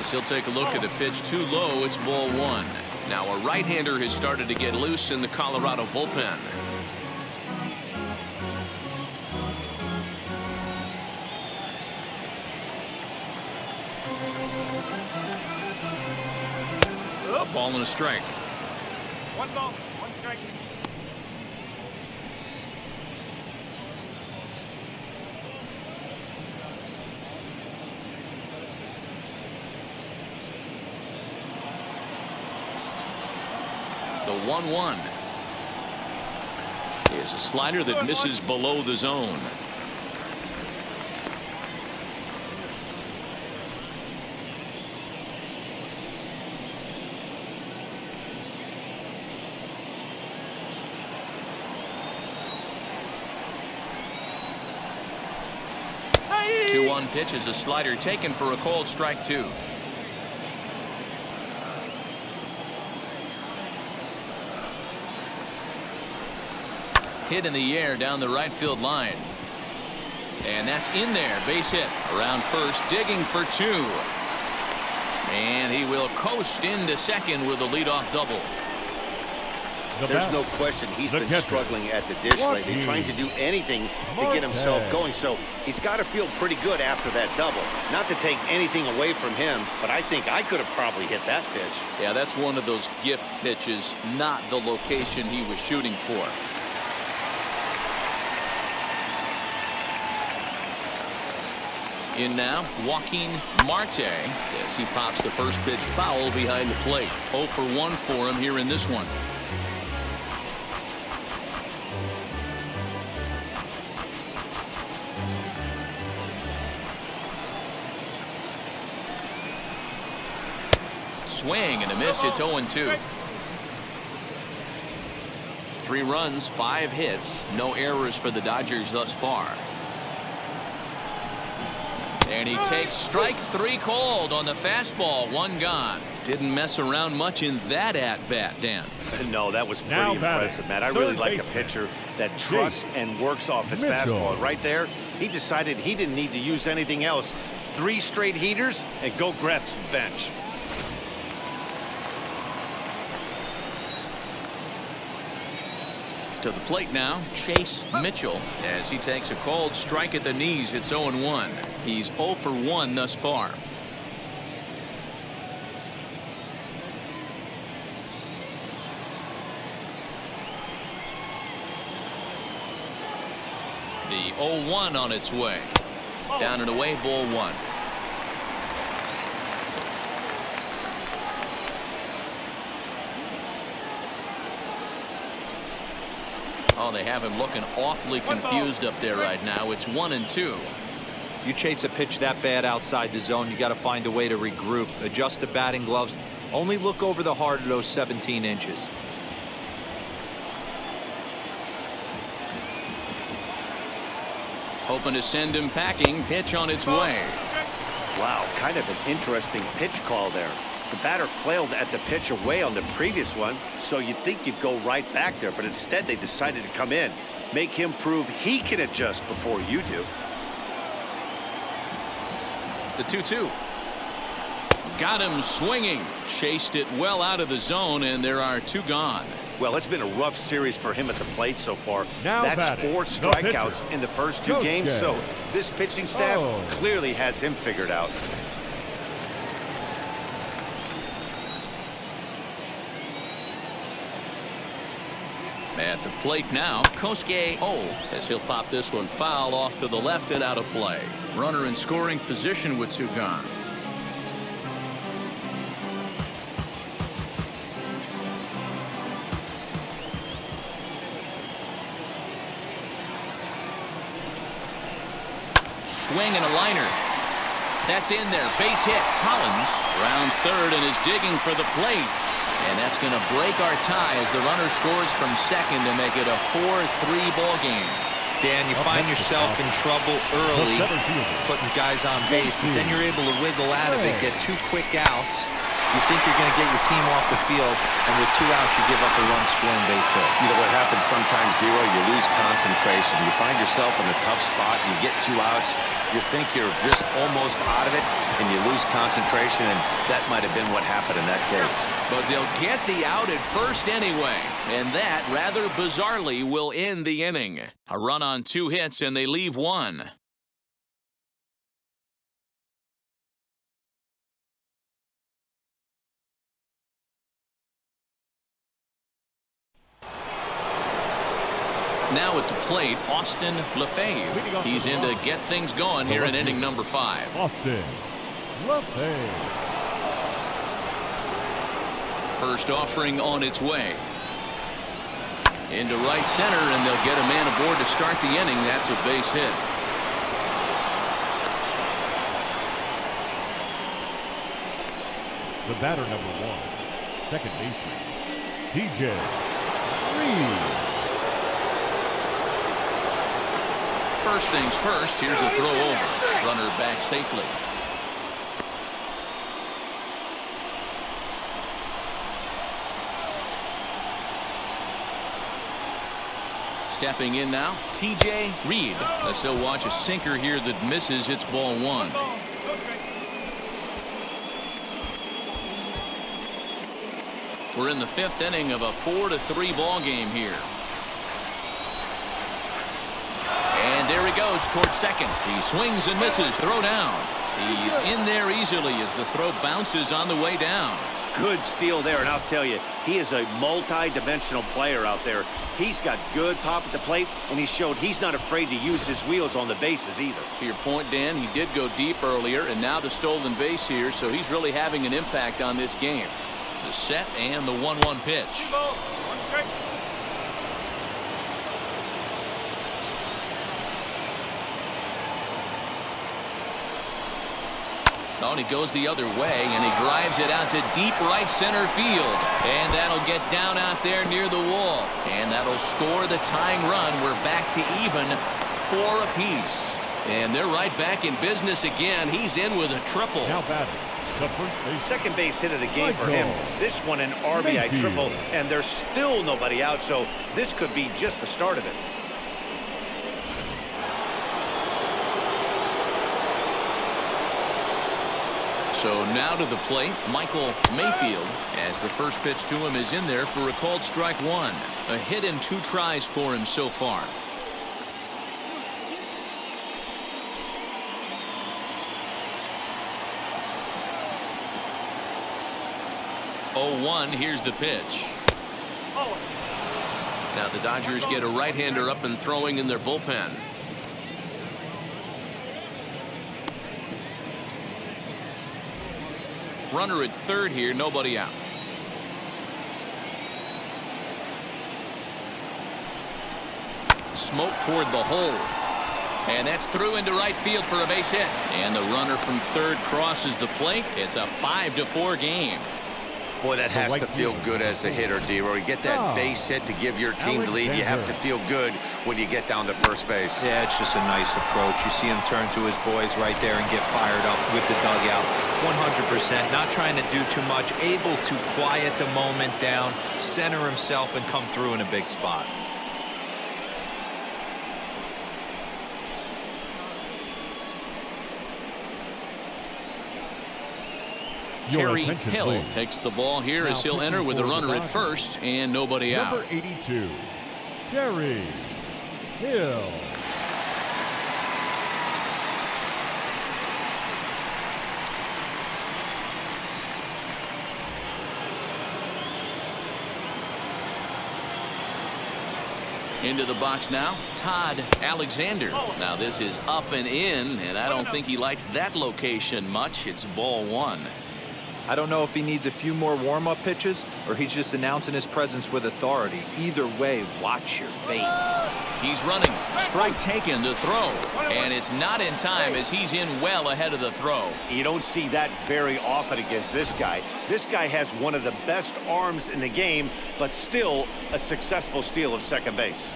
As he'll take a look at a pitch too low, it's ball 1. Now a right-hander has started to get loose in the Colorado bullpen. Ball and a strike. 1 ball, 1 strike. The 1-1 is a slider that misses below the zone. Hey! 2-1 pitch is a slider taken for a called strike 2. Hit in the air down the right field line. And that's in there. Base hit around first, digging for 2. And he will coast into second with a leadoff double. There's no question he's been struggling at the dish lately, trying to do anything to get himself going. So he's got to feel pretty good after that double. Not to take anything away from him, but I think I could have probably hit that pitch. Yeah, that's one of those gift pitches, not the location he was shooting for. In now, Joaquin Marte, as he pops the first pitch foul behind the plate. 0 for 1 for him here in this one. Swing and a miss. It's 0-2. 3 runs, 5 hits, no errors for the Dodgers thus far. And he takes strike 3 called on the fastball. 1 gone. Didn't mess around much in that at-bat, Dan. No, that was pretty impressive, Matt. I really like a pitcher that trusts and works off his fastball. Right there, he decided he didn't need to use anything else. 3 straight heaters and go grab some bench. To the plate now, Chase Mitchell, as he takes a called strike at the knees. It's 0-1. He's 0 for 1 thus far. The 0-1 on its way. Down and away, ball 1. Oh, they have him looking awfully confused up there right now. It's 1-2. You chase a pitch that bad outside the zone, you got to find a way to regroup, adjust the batting gloves. Only look over the heart of those 17 inches. Hoping to send him packing. Pitch on its way. Wow, kind of an interesting pitch call there. The batter flailed at the pitch away on the previous one, so you'd think you'd go right back there, but instead they decided to come in. Make him prove he can adjust before you do. The 2-2. Got him swinging. Chased it well out of the zone, and there are 2 gone. Well, it's been a rough series for him at the plate so far. Now That's batting, 4 strikeouts in the first 2 games, so game. this pitching staff clearly has him figured out. At the plate now, Kosuke as he'll pop this one foul off to the left and out of play. Runner in scoring position with 2 gone. Swing and a liner. That's in there. Base hit. Collins rounds third and is digging for the plate. And that's going to break our tie as the runner scores from second to make it a 4-3 ball game. Dan, you find yourself in trouble early, putting guys on base, but then you're able to wiggle out of it, get 2 quick outs. You think you're going to get your team off the field, and with 2 outs, you give up a run scoring base hit. You know what happens sometimes, Dero? You lose concentration. You find yourself in a tough spot. You get 2 outs. You think you're just almost out of it, and you lose concentration, and that might have been what happened in that case. But they'll get the out at first anyway, and that, rather bizarrely, will end the inning. A run on 2 hits, and they leave 1. Now at the plate, Austin Lafave. He's in to get things going here in inning number 5. Austin Lafave. First offering on its way. Into right center, and they'll get a man aboard to start the inning. That's a base hit. The batter number 1, second baseman, TJ Reed. First things first, here's a throw over. Runner back safely. Stepping in now, TJ Reed. Let's still watch a sinker here that misses. It's ball 1. We're in the 5th inning of a 4-3 ball game here. And there he goes towards second. He swings and misses. Throw down. He's in there easily as the throw bounces on the way down. Good steal there, and I'll tell you, he is a multi-dimensional player out there. He's got good pop at the plate, and he showed he's not afraid to use his wheels on the bases either. To your point, Dan, he did go deep earlier, and now the stolen base here, so he's really having an impact on this game. The set and the 1-1 pitch. Oh, and he goes the other way, and he drives it out to deep right center field. And that'll get down out there near the wall. And that'll score the tying run. We're back to even 4 apiece. And they're right back in business again. He's in with a triple. Now batting, the first base. Second base hit of the game for him. This one an RBI triple, and there's still nobody out, so this could be just the start of it. So now to the plate, Michael Mayfield, as the first pitch to him is in there for a called strike one. A hit and 2 tries for him so far. 0-1, here's the pitch. Now the Dodgers get a right-hander up and throwing in their bullpen. Runner at third here, nobody out. Smoke toward the hole. And that's through into right field for a base hit. And the runner from third crosses the plate. It's a 5-4 game. Boy, that has to feel good as a hitter, D-Roy. You get that base hit to give your team the lead. You have to feel good when you get down to first base. Yeah, it's just a nice approach. You see him turn to his boys right there and get fired up with the dugout. 100%, not trying to do too much, able to quiet the moment down, center himself, and come through in a big spot. Terry Hill takes the ball here as he'll enter with a runner at first and nobody out. Number 82, Terry Hill. Into the box now, Todd Alexander. Now this is up and in, and I don't think he likes that location much. It's ball one. I don't know if he needs a few more warm-up pitches or he's just announcing his presence with authority. Either way, watch your face. He's running. Strike taken to throw. And it's not in time as he's in well ahead of the throw. You don't see that very often against this guy. This guy has one of the best arms in the game, but still a successful steal of second base.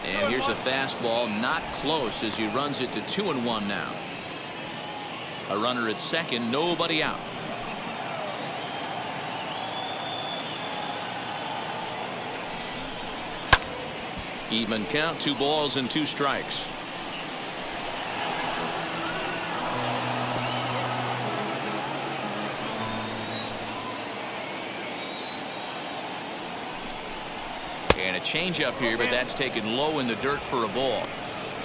And here's a fastball not close as he runs it to 2-1 now. A runner at second, nobody out. Even count, 2 balls and 2 strikes. And a changeup here, but that's taken low in the dirt for a ball.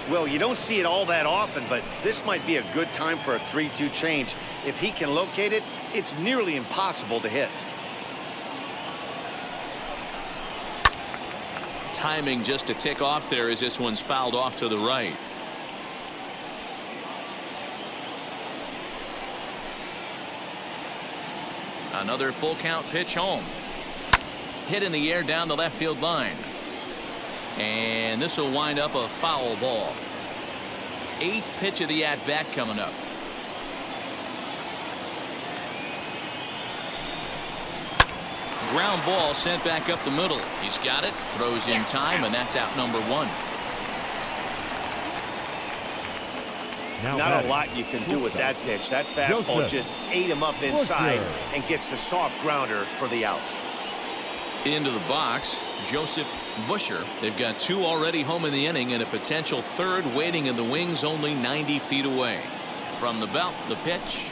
Well, you don't see it all that often, but this might be a good time for a 3-2 change. If he can locate it, it's nearly impossible to hit. Timing just to tick off there as this one's fouled off to the right. Another full count pitch home. Hit in the air down the left field line. And this will wind up a foul ball. 8th pitch of the at-bat coming up. Ground ball sent back up the middle. He's got it, throws in time, and that's out number 1. Not a lot you can do with that pitch. That fastball just ate him up inside and gets the soft grounder for the out. Into the box, Joseph Busher. They've got 2 already home in the inning and a potential 3rd waiting in the wings only 90 feet away. From the belt, the pitch,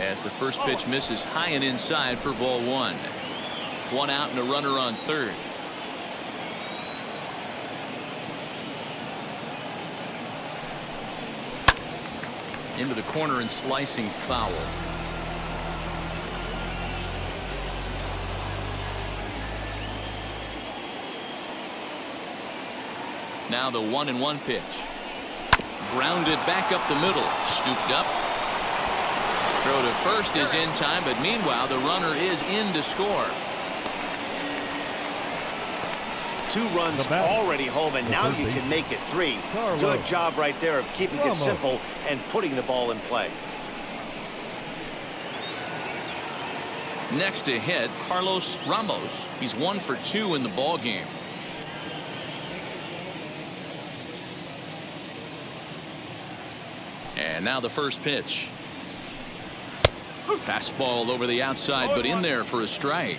as the first pitch misses high and inside for ball 1. 1 out and a runner on third. Into the corner and slicing foul. Now the 1-1 pitch. Grounded back up the middle. Scooped up. Throw to first is in time, but meanwhile the runner is in to score. 2 runs already home, and now you can make it 3. Good job right there of keeping it simple and putting the ball in play. Next to hit, Carlos Ramos. He's 1 for 2 in the ball game. And now the first pitch. Fastball over the outside, but in there for a strike.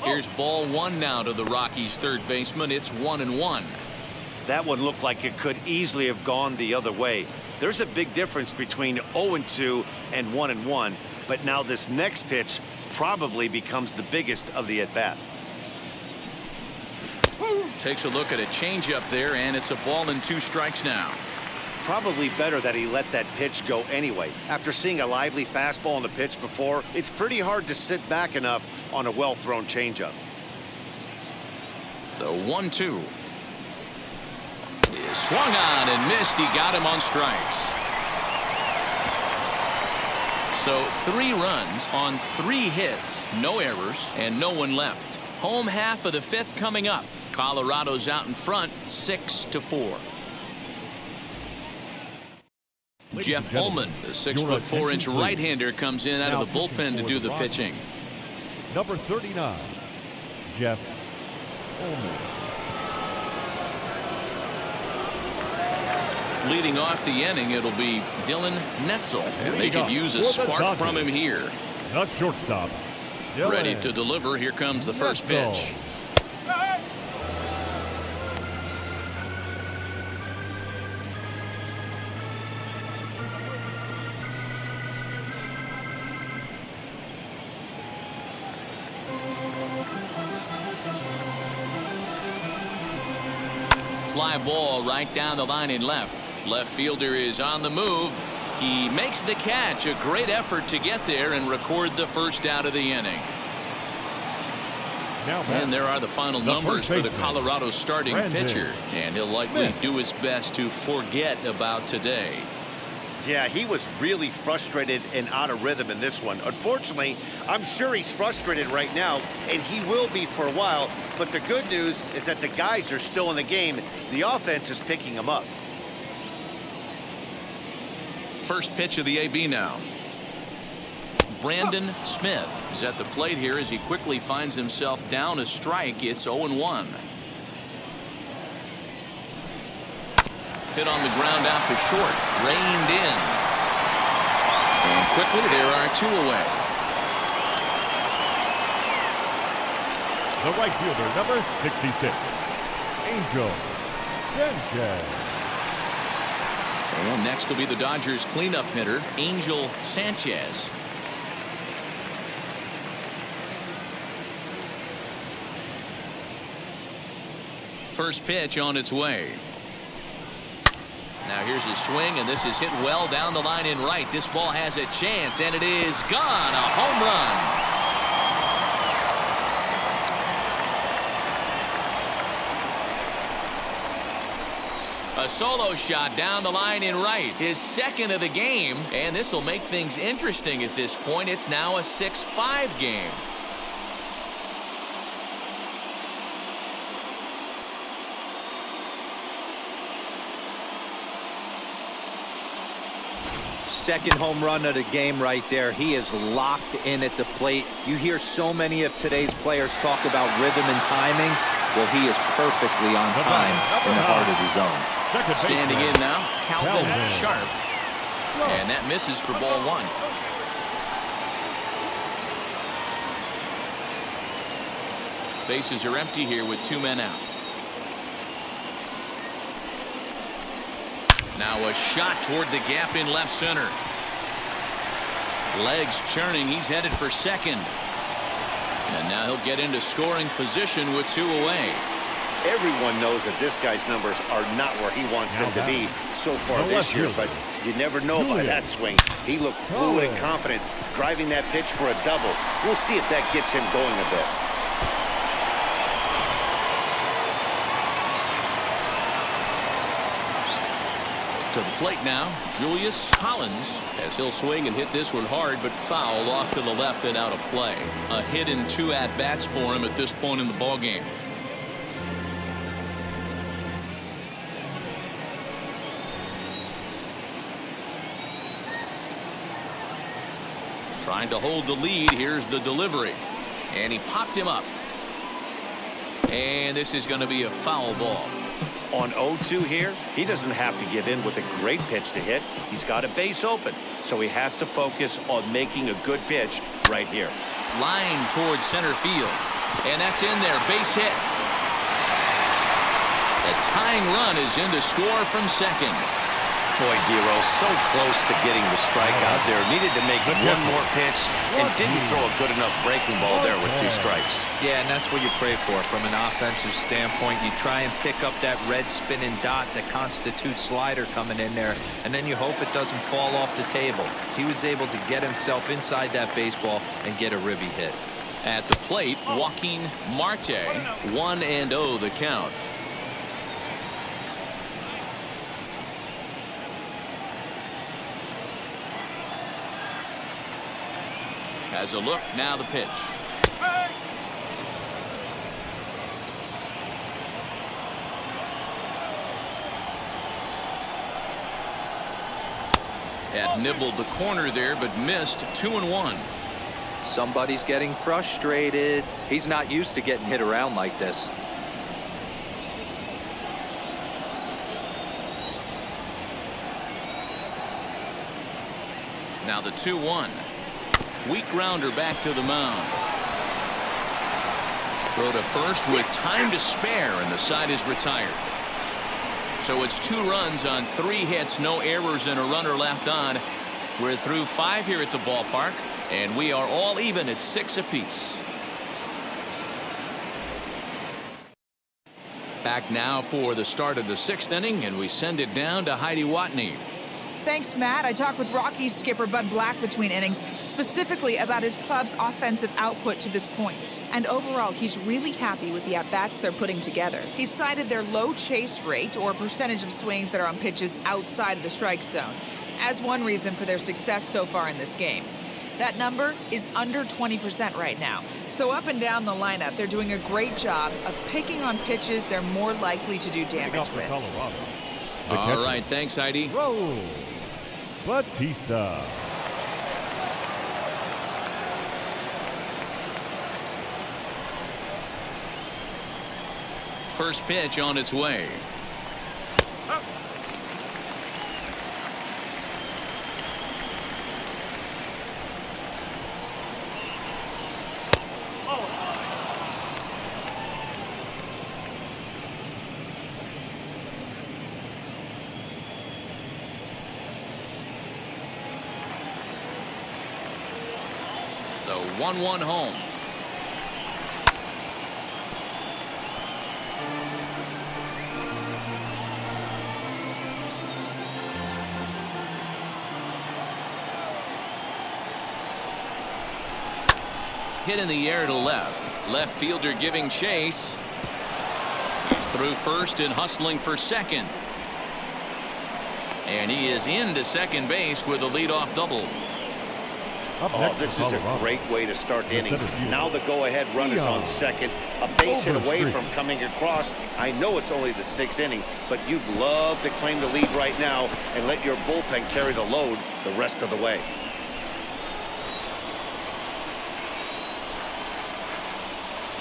Here's ball one now to the Rockies' third baseman. It's 1-1. That one looked like it could easily have gone the other way. There's a big difference between 0-2 and 1-1, but now this next pitch probably becomes the biggest of the at-bat. Takes a look at a changeup there, and it's a ball and 2 strikes now. Probably better that he let that pitch go anyway. After seeing a lively fastball on the pitch before, it's pretty hard to sit back enough on a well-thrown changeup. The 1-2 is swung on and missed. He got him on strikes. So 3 runs on 3 hits, no errors, and no one left. Home half of the 5th coming up. Colorado's out in front, 6-4. Jeff Ullman, the 6'4" right-hander, comes in out of the bullpen to do the pitching. Number 39, Jeff Ullman. Leading off the inning, it'll be Dylan Netzel. They could use a spark from him here. The shortstop, Dylan. Ready to deliver. Here comes the first pitch. Fly ball right down the line in left. Left fielder is on the move. He makes the catch. A great effort to get there and record the first out of the inning. And there are the final numbers for the Colorado starting pitcher. And he'll likely do his best to forget about today. Yeah, he was really frustrated and out of rhythm in this one. Unfortunately, I'm sure he's frustrated right now, and he will be for a while. But the good news is that the guys are still in the game. The offense is picking them up. First pitch of the AB now. Brandon Smith is at the plate here as he quickly finds himself down a strike. It's 0-1. Hit on the ground out to short. Reined in. And quickly there are 2 away. The right fielder, number 66, Angel Sanchez. And next will be the Dodgers cleanup hitter, Angel Sanchez. First pitch on its way. Now here's his swing, and this is hit well down the line in right. This ball has a chance, and it is gone. A home run. A solo shot down the line in right. His second of the game, and this will make things interesting at this point. It's now a 6-5 game. Second home run of the game right there. He is locked in at the plate. You hear so many of today's players talk about rhythm and timing. Well, he is perfectly on time in the heart of the zone. Standing in now, Calvin Sharp. And that misses for ball 1. Bases are empty here with 2 men out. Now a shot toward the gap in left center. Legs churning. He's headed for second. And now he'll get into scoring position with 2 away. Everyone knows that this guy's numbers are not where he wants them to be so far this year, but you never know by that swing. He looked fluid and confident, driving that pitch for a double. We'll see if that gets him going a bit. To the plate now, Julius Collins, as he'll swing and hit this one hard, but foul off to the left and out of play. A hit in 2 at-bats for him at this point in the ballgame. Trying to hold the lead. Here's the delivery. And he popped him up. And this is going to be a foul ball. On 0-2 here, he doesn't have to give in with a great pitch to hit. He's got a base open, so he has to focus on making a good pitch right here. Line towards center field. And that's in there, base hit. The tying run is in to score from second. Boy, Dero, so close to getting the strikeout there. Needed to make one more pitch and didn't throw a good enough breaking ball there with 2 strikes. Yeah, and that's what you pray for from an offensive standpoint. You try and pick up that red spinning dot that constitutes slider coming in there, and then you hope it doesn't fall off the table. He was able to get himself inside that baseball and get a ribby hit. At the plate, Joaquin Marte, 1-0 the count. Has a look, now the pitch. Had nibbled the corner there, but missed 2-1. Somebody's getting frustrated. He's not used to getting hit around like this. Now the 2-1. Weak grounder back to the mound. Throw to first with time to spare, and the side is retired. So it's 2 runs on 3 hits, no errors, and a runner left on. We're through 5 here at the ballpark, and we are all even at 6 apiece. Back now for the start of the 6th inning, and we send it down to Heidi Watney. Thanks, Matt. I talked with Rockies skipper Bud Black between innings, specifically about his club's offensive output to this point. And overall, he's really happy with the at-bats they're putting together. He cited their low chase rate, or percentage of swings that are on pitches outside of the strike zone, as one reason for their success so far in this game. That number is under 20% right now. So up and down the lineup, they're doing a great job of picking on pitches they're more likely to do damage with. All right, thanks, Heidi. Roll. Batista. First pitch on its way. The 1-1 home. Hit in the air to left. Left fielder giving chase. He's through first and hustling for second. And he is into second base with a leadoff double. Oh, this is a great way to start the inning. Now the go-ahead run is on second. A base hit away from coming across. I know it's only the 6th inning, but you'd love to claim the lead right now and let your bullpen carry the load the rest of the way.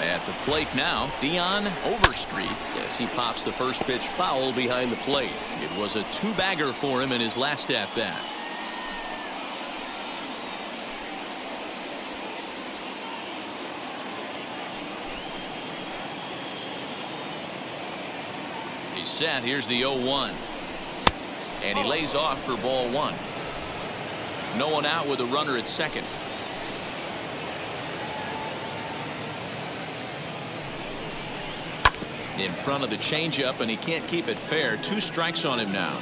At the plate now, Dion Overstreet as he pops the first pitch foul behind the plate. It was a 2-bagger for him in his last at-bat. He's set. Here's the 0-1. And he lays off for ball 1. No one out with a runner at second. In front of the changeup, and he can't keep it fair. 2 strikes on him now.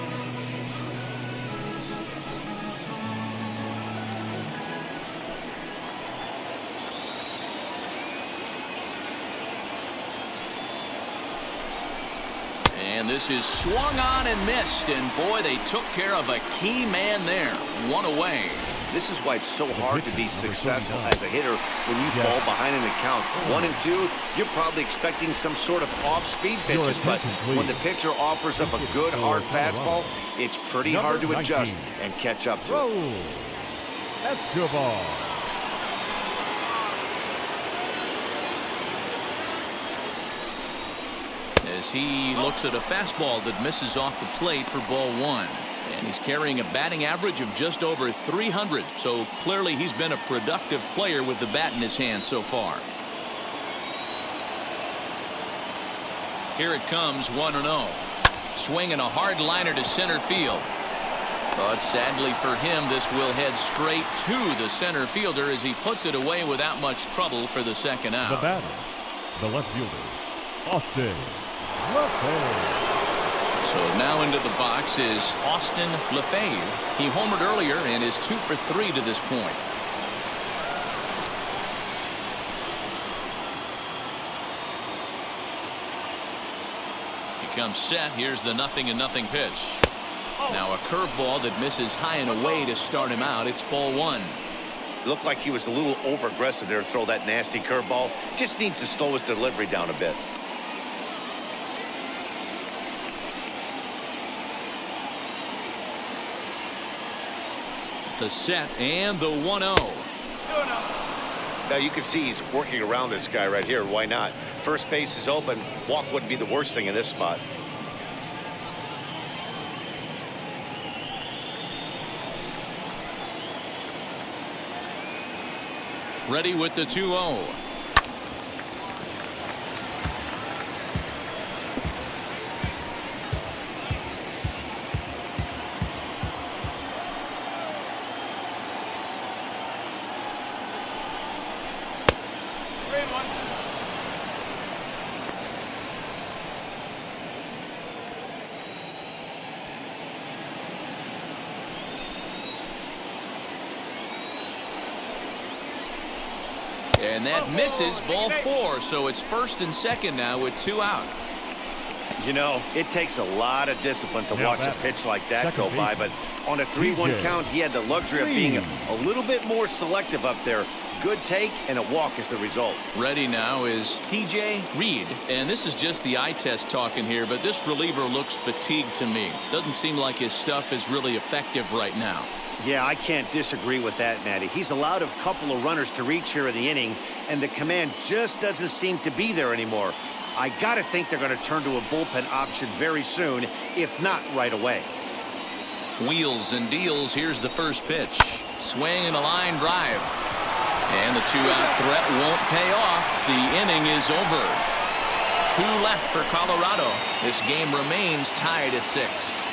And this is swung on and missed, and boy, they took care of a key man there. 1 away. This is why it's so hard to be successful as a hitter when you fall behind in the count. 1 and 2, you're probably expecting some sort of off-speed pitches, but when the pitcher offers up a good hard fastball, it's pretty hard to adjust and catch up to it. Escobar. As he looks at a fastball that misses off the plate for ball 1. And he's carrying a batting average of just over 300. So clearly he's been a productive player with the bat in his hand so far. Here it comes, 1-0. Swinging a hard liner to center field. But sadly for him, this will head straight to the center fielder as he puts it away without much trouble for the second out. The batter, the left fielder, Austin Lafave. So now into the box is Austin Lafave. He homered earlier and is 2 for 3 to this point. He comes set. Here's the 0-0 pitch. Now a curveball that misses high and away to start him out. It's ball 1. Looked like he was a little over aggressive there to throw that nasty curveball. Just needs to slow his delivery down a bit. The set and the 1-0. Now you can see he's working around this guy right here. Why not? First base is open. Walk wouldn't be the worst thing in this spot. Ready with the 2-0. And that misses, ball 4. So it's first and second now with 2 out. You know, it takes a lot of discipline to watch a pitch like that go by, but on a 3-1 count, he had the luxury of being a little bit more selective up there. Good take, and a walk is the result. Ready now is TJ Reed. And this is just the eye test talking here, but this reliever looks fatigued to me. Doesn't seem like his stuff is really effective right now. Yeah, I can't disagree with that, Matty. He's allowed a couple of runners to reach here in the inning, and the command just doesn't seem to be there anymore. I got to think they're going to turn to a bullpen option very soon, if not right away. Wheels and deals. Here's the first pitch. Swing and a line drive. And the 2-out threat won't pay off. The inning is over. 2 left for Colorado. This game remains tied at 6.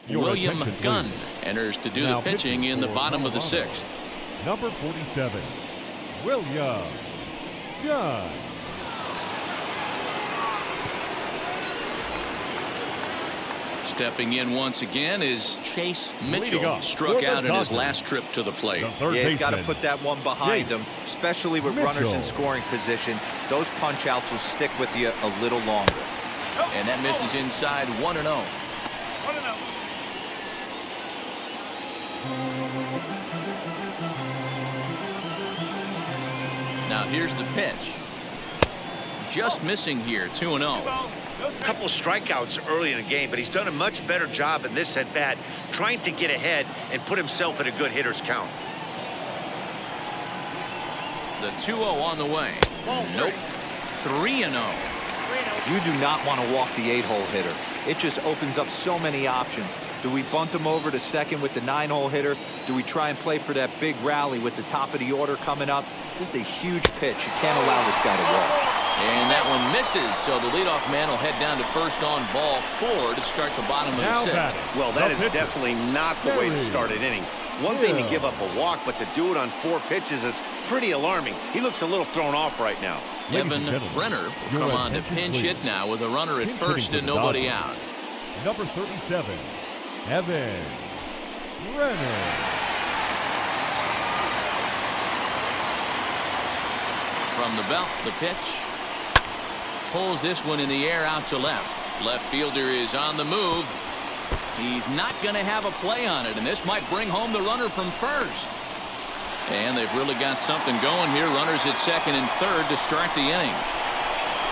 William Gunn enters to do the pitching in the bottom of the 6th. Number 47, William Gunn. Stepping in once again is Chase Mitchell. Struck out in his last trip to the plate. Yeah, he's got to put that one behind him, especially with runners in scoring position. Those punch outs will stick with you a little longer. And that misses inside. 1-0. Now here's the pitch. Just missing here. 2-0. A couple of strikeouts early in the game, but he's done a much better job in this at-bat trying to get ahead and put himself in a good hitter's count. The 2-0 on the way. Nope. 3-0. You do not want to walk the 8-hole hitter. It just opens up so many options. Do we bunt him over to second with the 9-hole hitter? Do we try and play for that big rally with the top of the order coming up? This is a huge pitch. You can't allow this guy to walk. And that one misses, so the leadoff man will head down to first on ball 4 to start the bottom of the 6th. Well, that is definitely not the way to start an inning. One thing to give up a walk, but to do it on 4 pitches is pretty alarming. He looks a little thrown off right now. Evan Brenner will come on to pinch hit now with a runner at first and nobody out. Number 37, Evan Brenner. From the belt, the pitch. Pulls this one in the air out to left. Left fielder is on the move. He's not going to have a play on it, and this might bring home the runner from first. And they've really got something going here. Runners at second and third to start the inning.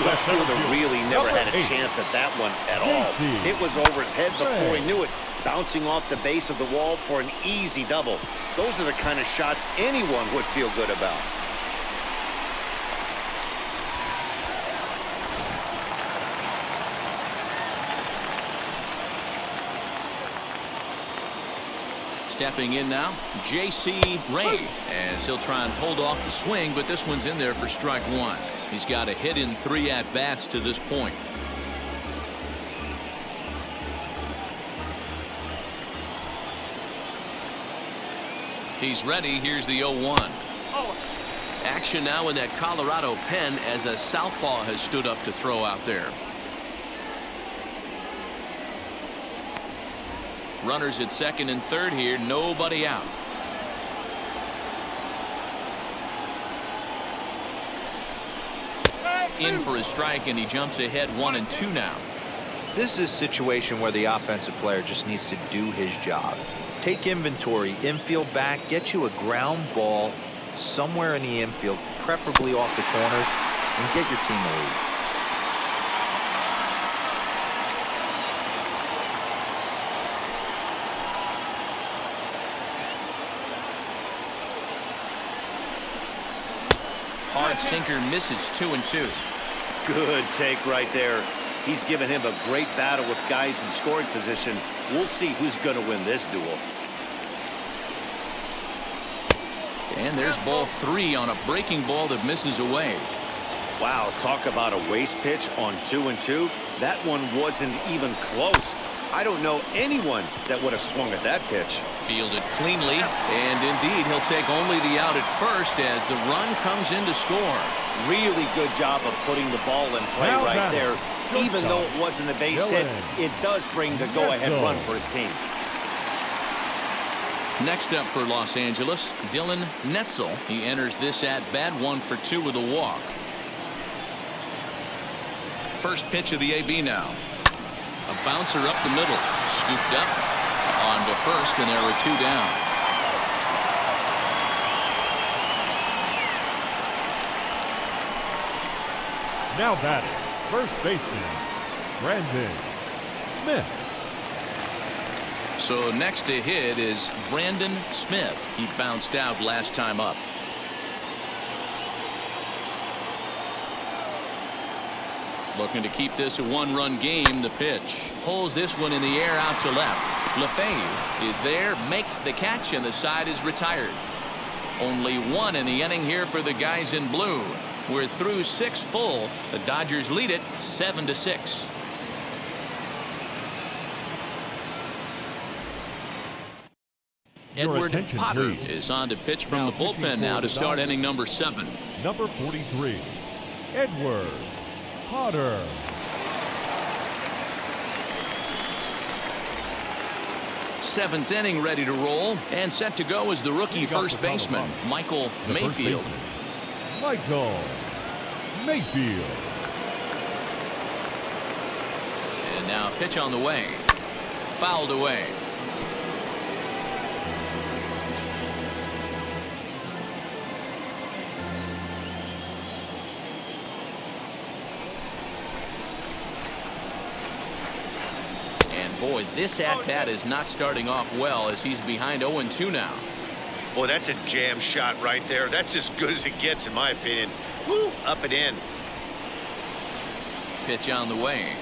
Left fielder really never had a chance at that one at all. It was over his head before he knew it, bouncing off the base of the wall for an easy double. Those are the kind of shots anyone would feel good about. Stepping in now, J.C. Ray, as he'll try and hold off the swing, but this one's in there for strike one. He's got a hit in 3 at-bats to this point. He's ready. Here's the 0-1. Action now in that Colorado pen as a southpaw has stood up to throw out there. Runners at second and third here. Nobody out. In for a strike, and he jumps ahead 1-2 now. This is a situation where the offensive player just needs to do his job. Take inventory, infield back, get you a ground ball somewhere in the infield, preferably off the corners, and get your team a lead. Hard sinker misses 2-2. Good take right there. He's given him a great battle with guys in scoring position. We'll see who's going to win this duel. And there's ball 3 on a breaking ball that misses away. Wow, talk about a waste pitch on 2-2. That one wasn't even close. I don't know anyone that would have swung at that pitch. Fielded cleanly, and indeed he'll take only the out at first as the run comes in to score. Really good job of putting the ball in play right there. Even though it wasn't a base hit, it does bring the go-ahead run for his team. Next up for Los Angeles, Dylan Netzel. He enters this at-bat 1 for 2 with a walk. First pitch of the AB now. A bouncer up the middle, scooped up on to first, and there are 2 down. Now batting, first baseman, Brandon Smith. So next to hit is Brandon Smith. He bounced out last time up. Looking to keep this a 1-run game. The pitch pulls this one in the air out to left. Lafave is there, makes the catch, and the side is retired. Only 1 in the inning here for the guys in blue. We're through 6 full. The Dodgers lead it 7-6. Your Edward attention, Potter please. is on to pitch from Now the bullpen pitching now for to the start Dodgers. inning number 7. Number 43, Edward Potter. Seventh inning ready to roll, and set to go is the rookie He got first the baseman, count. Michael The first Mayfield. baseman, Michael Mayfield. And now pitch on the way. Fouled away. And boy, this at-bat is not starting off well as he's behind 0-2 now. Boy, that's a jam shot right there. That's as good as it gets, in my opinion. Woo, up and in. Pitch on the way.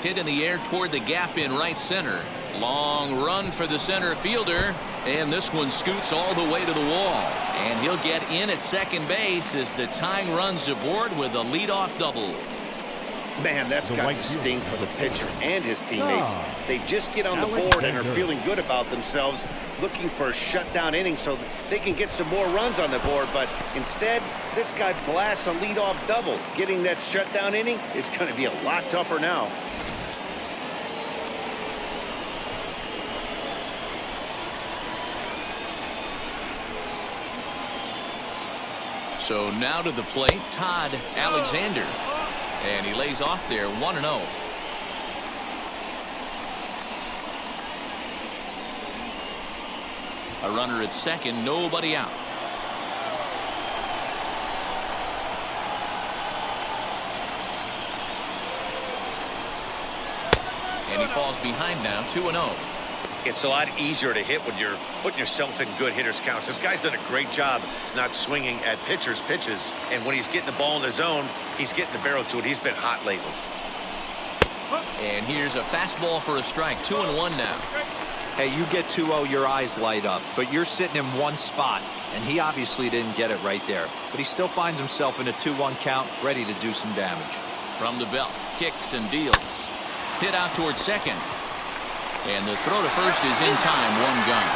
Hit in the air toward the gap in right center. Long run for the center fielder, and this one scoots all the way to the wall. And he'll get in at second base as the tying runs aboard with a leadoff double. Man, that's The got right to field. sting for the pitcher and his teammates. They just get on the board and are Alexander. feeling good about themselves, looking for a shutdown inning so they can get some more runs on the board. But instead, this guy blasts a leadoff double. Getting that shutdown inning is going to be a lot tougher now. So now to the plate, Todd Alexander. And he lays off there 1-0. A runner at second, nobody out. And he falls behind now, 2-0. It's a lot easier to hit when you're putting yourself in good hitters' counts. This guy's done a great job not swinging at pitchers' pitches. And when he's getting the ball in the zone, he's getting the barrel to it. He's been hot lately. And here's a fastball for a strike, 2-1 now. Hey, you get 2-0, your eyes light up, but you're sitting in one spot, and he obviously didn't get it right there. But he still finds himself in a 2-1 count, ready to do some damage. From the belt, kicks and deals. Hit out towards second. And the throw to first is in time, one gun.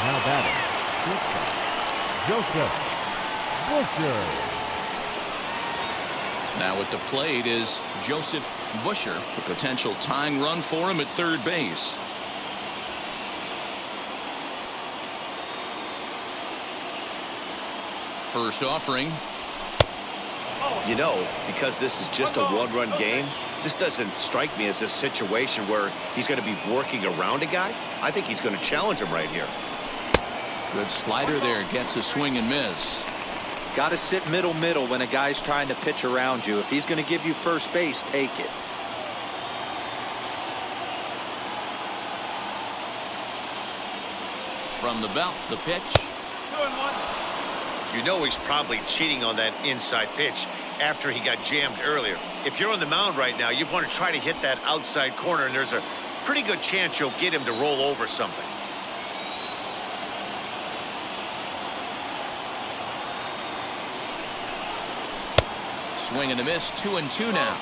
Now batting, Joseph Busher. Now at the plate is Joseph Busher, a potential tying run for him at third base. First offering. You know, because this is just a one-run game, this doesn't strike me as a situation where he's going to be working around a guy. I think he's going to challenge him right here. Good slider there, gets a swing and miss. Got to sit middle when a guy's trying to pitch around you. If he's going to give you first base, take it. From the belt, the pitch. 2-1. You know he's probably cheating on that inside pitch after he got jammed earlier. If you're on the mound right now, you want to try to hit that outside corner, and there's a pretty good chance you'll get him to roll over something. Swing and a miss, 2-2 now.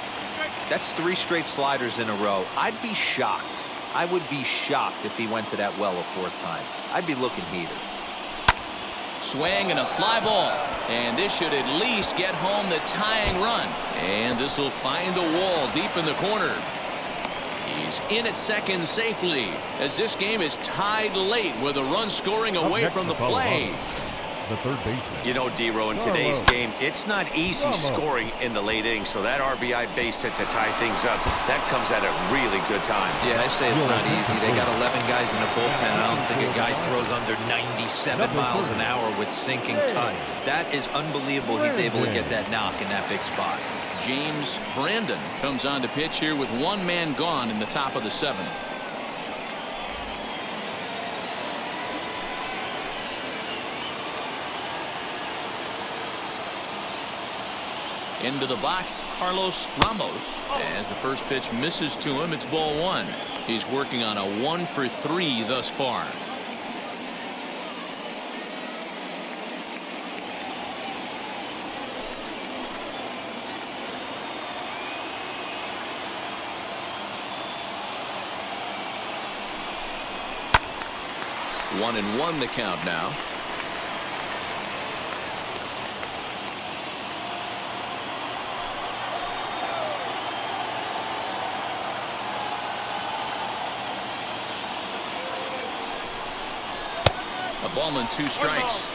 That's 3 straight sliders in a row. I'd be shocked. I would be shocked if he went to that well a 4th time. I'd be looking heated. Swing and a fly ball. And this should at least get home the tying run. And this will find the wall deep in the corner. He's in at second safely as this game is tied late with a run scoring away from the play. The third baseman. You know, D-Row, in today's game, it's not easy scoring in the late innings, so that RBI base hit to tie things up, that comes at a really good time. Yeah, I say it's not easy. They got 11 guys in the bullpen. I don't think a guy throws under 97 miles an hour with sink and cut. That is unbelievable. He's able to get that knock in that big spot. James Brandon comes on to pitch here with one man gone in the top of the 7th. Into the box, Carlos Ramos. As the first pitch misses to him, it's ball 1. He's working on a 1-for-3 thus far. One and one the count now. A ball and 2 strikes.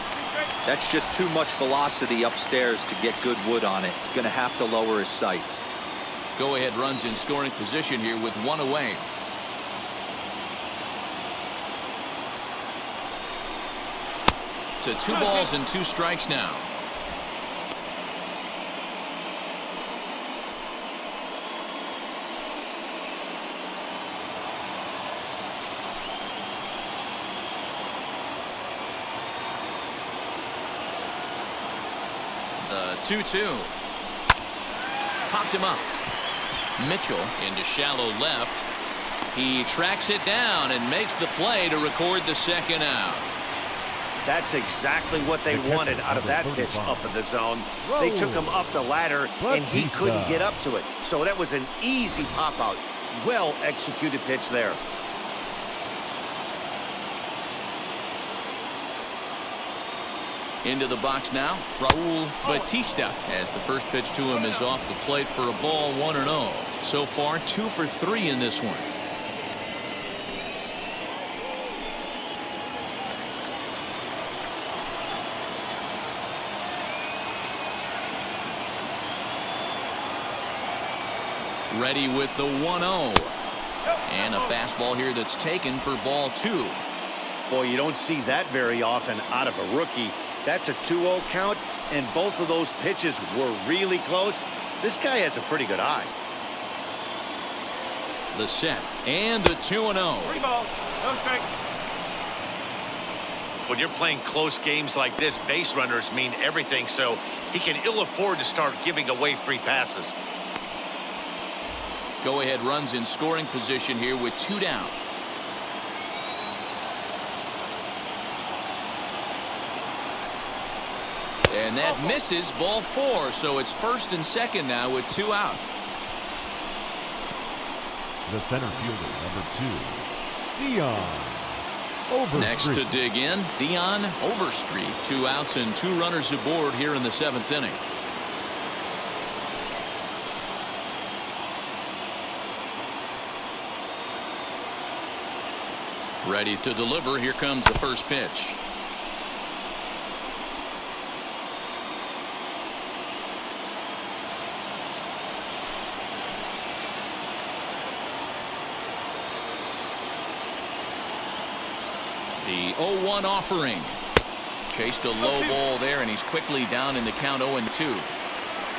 That's just too much velocity upstairs to get good wood on it. It's going to have to lower his sights. Go ahead runs in scoring position here with 1 away. To 2 balls and 2 strikes now. The 2-2. Popped him up. Mitchell into shallow left. He tracks it down and makes the play to record the second out. That's exactly what they wanted out of that pitch up in the zone. They took him up the ladder, and he couldn't get up to it. So that was an easy pop-out. Well-executed pitch there. Into the box now, Raul Batista, as the first pitch to him is off the plate for a ball, 1-0. So far, 2 for 3 in this one. Ready with the 1-0. And a fastball here that's taken for ball 2. Boy, you don't see that very often out of a rookie. That's a 2-0 count, and both of those pitches were really close. This guy has a pretty good eye. The set and the 2-0. 3 balls, no strikes. When you're playing close games like this, base runners mean everything, so he can ill afford to start giving away free passes. Go-ahead runs in scoring position here with 2 down. And that misses, ball 4, so it's 1st and 2nd now with 2 out. The center fielder, number 2, Dion Overstreet. Next to dig in, Dion Overstreet. 2 outs and 2 runners aboard here in the 7th inning. Ready to deliver. Here comes the first pitch. The 0-1 offering. Chased a low ball there, and he's quickly down in the count 0-2.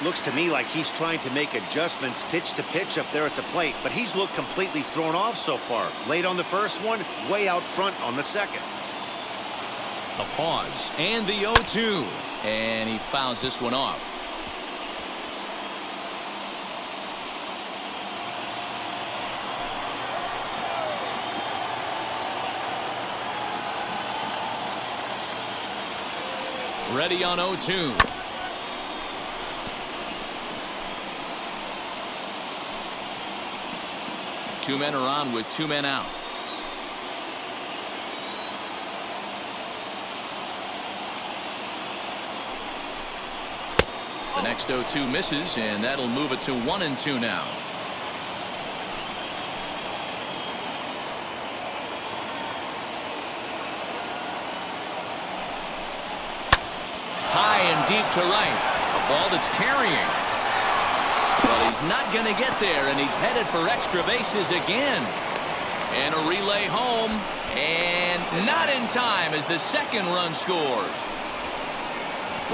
Looks to me like he's trying to make adjustments pitch to pitch up there at the plate, but he's looked completely thrown off so far. Late on the first one, way out front on the second. A pause, and the 0-2. And he fouls this one off. Ready on 0-2. Two men are on with 2 men out. The next 0-2 misses, and that'll move it to 1-2 now. High and deep to right. A ball that's carrying. But he's not going to get there, and he's headed for extra bases again. And a relay home, and not in time as the 2nd run scores.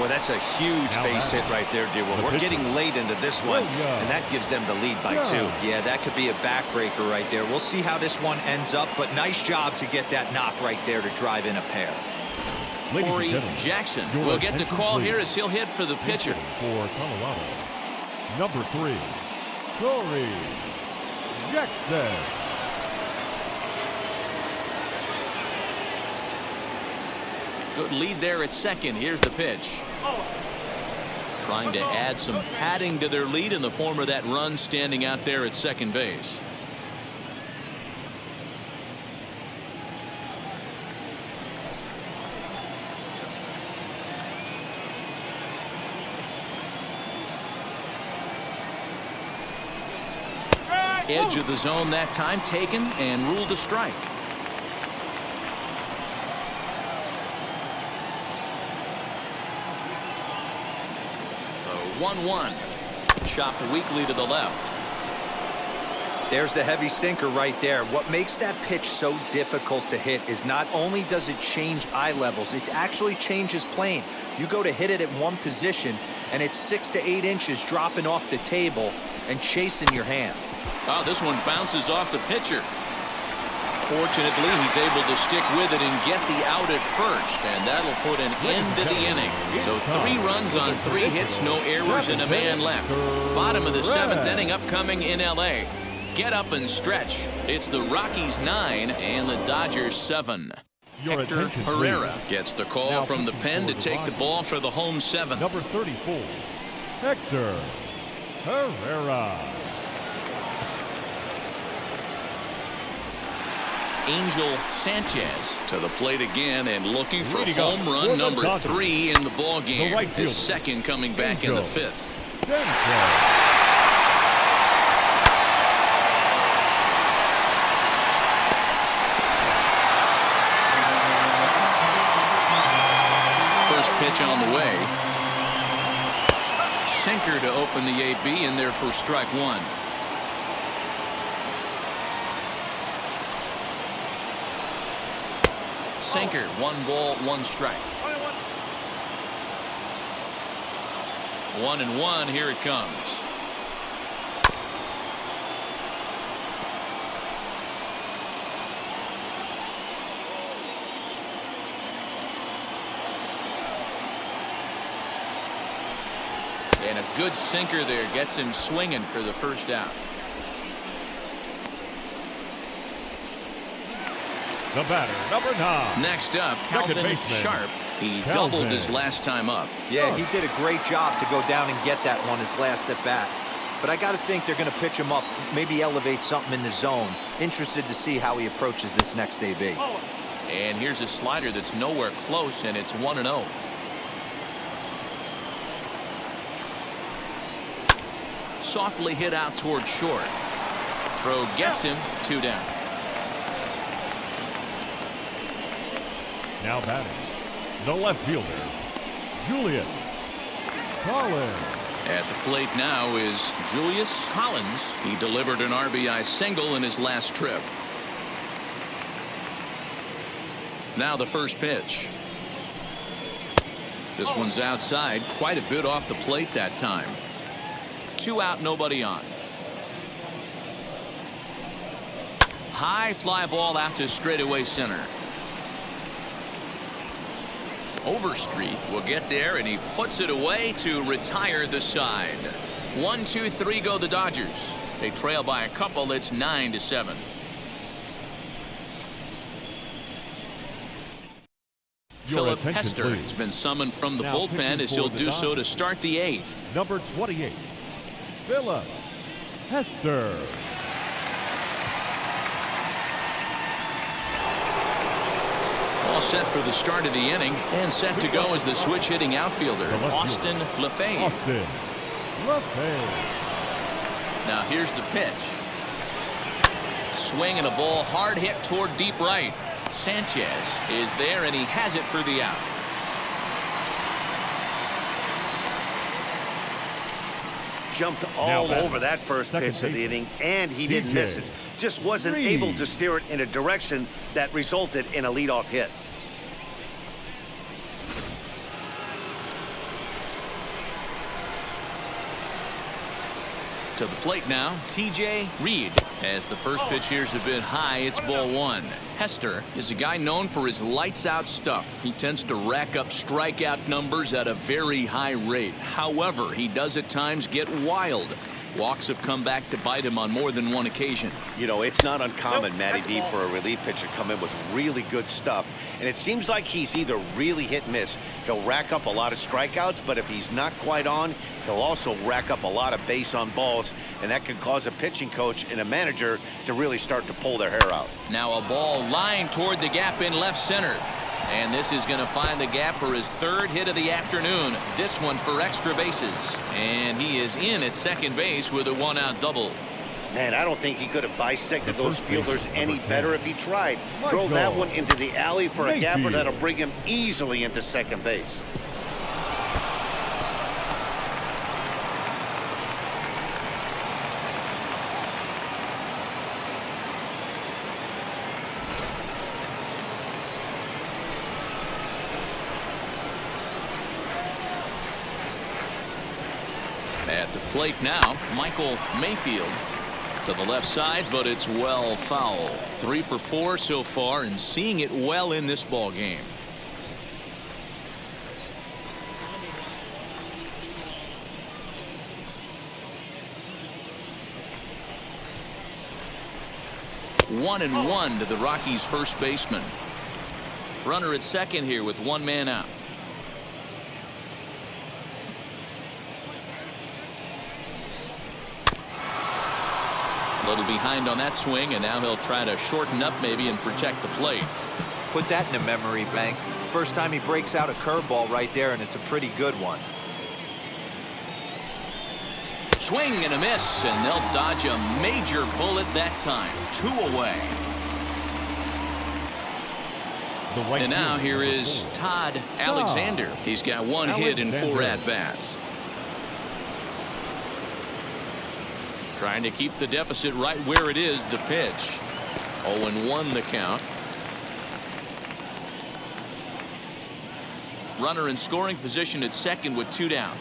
Boy, that's a huge base hit right there, dear. We're getting late into this one, and that gives them the lead by 2. Yeah, that could be a backbreaker right there. We'll see how this one ends up, but nice job to get that knock right there to drive in a pair. Corey Jackson will get the call here as he'll hit for the pitcher. For Colorado, number 3, Corey Jackson. Good lead there at 2nd. Here's the pitch. Trying to add some padding to their lead in the form of that run standing out there at 2nd base. Edge of the zone that time taken and ruled a strike. The 1-1 chopped weakly to the left. There's the heavy sinker right there. What makes that pitch so difficult to hit is not only does it change eye levels, it actually changes plane. You go to hit it at one position and it's 6 to 8 inches dropping off the table and chasing your hands. Oh, this one bounces off the pitcher. Fortunately, he's able to stick with it and get the out at first, and that'll put an end to the inning. So 3 runs on 3 hits, no errors, and a man left. Bottom of the 7th inning upcoming in L.A. Get up and stretch. It's the Rockies 9 and the Dodgers 7. Hector Herrera gets the call from the pen to take the ball for the home 7th. Number 34, Hector Herrera. Angel Sanchez to the plate again and looking for home run number 3 in the ball game. His 2nd coming back in the 5th. First pitch on the way. Sinker to open the AB, in there for strike 1. Sinker, 1 ball, 1 strike. 1-1, here it comes. And a good sinker there gets him swinging for the first out. The batter, number 9. Next up, Second Calvin baseman, Sharp. He Calvin. doubled his last time up. Yeah, he did a great job to go down and get that one his last at bat. But I got to think they're going to pitch him up, maybe elevate something in the zone. Interested to see how he approaches this next AB. And here's a slider that's nowhere close, and it's 1-0. Softly hit out toward short. Throw gets him, 2 down. Now batting, the left fielder, Julius Collins. At the plate now is Julius Collins. He delivered an RBI single in his last trip. Now the first pitch. This one's outside, quite a bit off the plate that time. 2 out, nobody on. High fly ball out to straightaway center. Overstreet will get there, and he puts it away to retire the side. 1, 2, 3 go the Dodgers. They trail by a couple. It's 9-7. Philip Hester please. has been summoned from the Now bullpen as pitching he'll for the do so to Dodgers. start the 8th. Number 28, Philip Hester. All set for the start of the inning, and set to go as the switch-hitting outfielder, Austin Lafave. Austin Lafave. Now here's the pitch. Swing and a ball hard hit toward deep right. Sanchez is there, and he has it for the out. Jumped all batting, over that first second pitch of the baseman, inning, and he didn't miss it. Just wasn't able to steer it in a direction that resulted in a leadoff hit. To the plate now, TJ Reed. As the first pitch here's a bit high, it's ball 1. Hester is a guy known for his lights-out stuff. He tends to rack up strikeout numbers at a very high rate. However, he does at times get wild. Walks have come back to bite him on more than one occasion. You know, it's not uncommon, Matty V, for a relief pitcher to come in with really good stuff. And it seems like he's either really hit and miss. He'll rack up a lot of strikeouts, but if he's not quite on, he'll also rack up a lot of base on balls. And that can cause a pitching coach and a manager to really start to pull their hair out. Now a ball lined toward the gap in left center. And this is going to find the gap for his 3rd hit of the afternoon. This one for extra bases. And he is in at second base with a 1-out double. Man, I don't think he could have bisected those fielders any better if he tried. Throw that one into the alley for a gapper that'll bring him easily into second base. At the plate now, Michael Mayfield to the left side, but it's well foul. 3 for 4 so far, and seeing it well in this ball game. One and one to the Rockies' first baseman. Runner at second here with 1 man out. A little behind on that swing, and now he'll try to shorten up maybe and protect the plate. Put that in a memory bank. First time he breaks out a curveball right there, and it's a pretty good one. Swing and a miss, and they'll dodge a major bullet that time. 2 away. And now here is Todd Alexander. He's got 1 hit in 4 at-bats. Trying to keep the deficit right where it is. The pitch. 0-1 the count. Runner in scoring position at second with 2 down.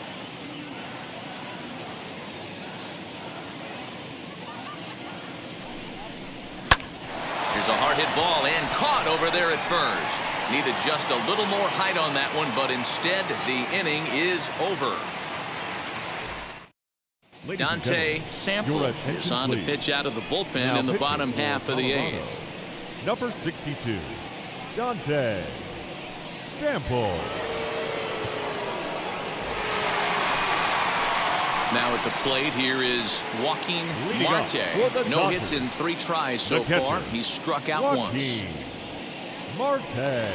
Here's a hard hit ball and caught over there at first. Needed just a little more height on that one, but instead the inning is over. Dante Sample is on to pitch out of the bullpen in the bottom half of the 8th. Number 62, Dante Sample. Now at the plate, here is Joaquin Leading off for Marte. the No Dodgers, hits in 3 tries so the catcher, far. He's struck out once. Joaquin Marte.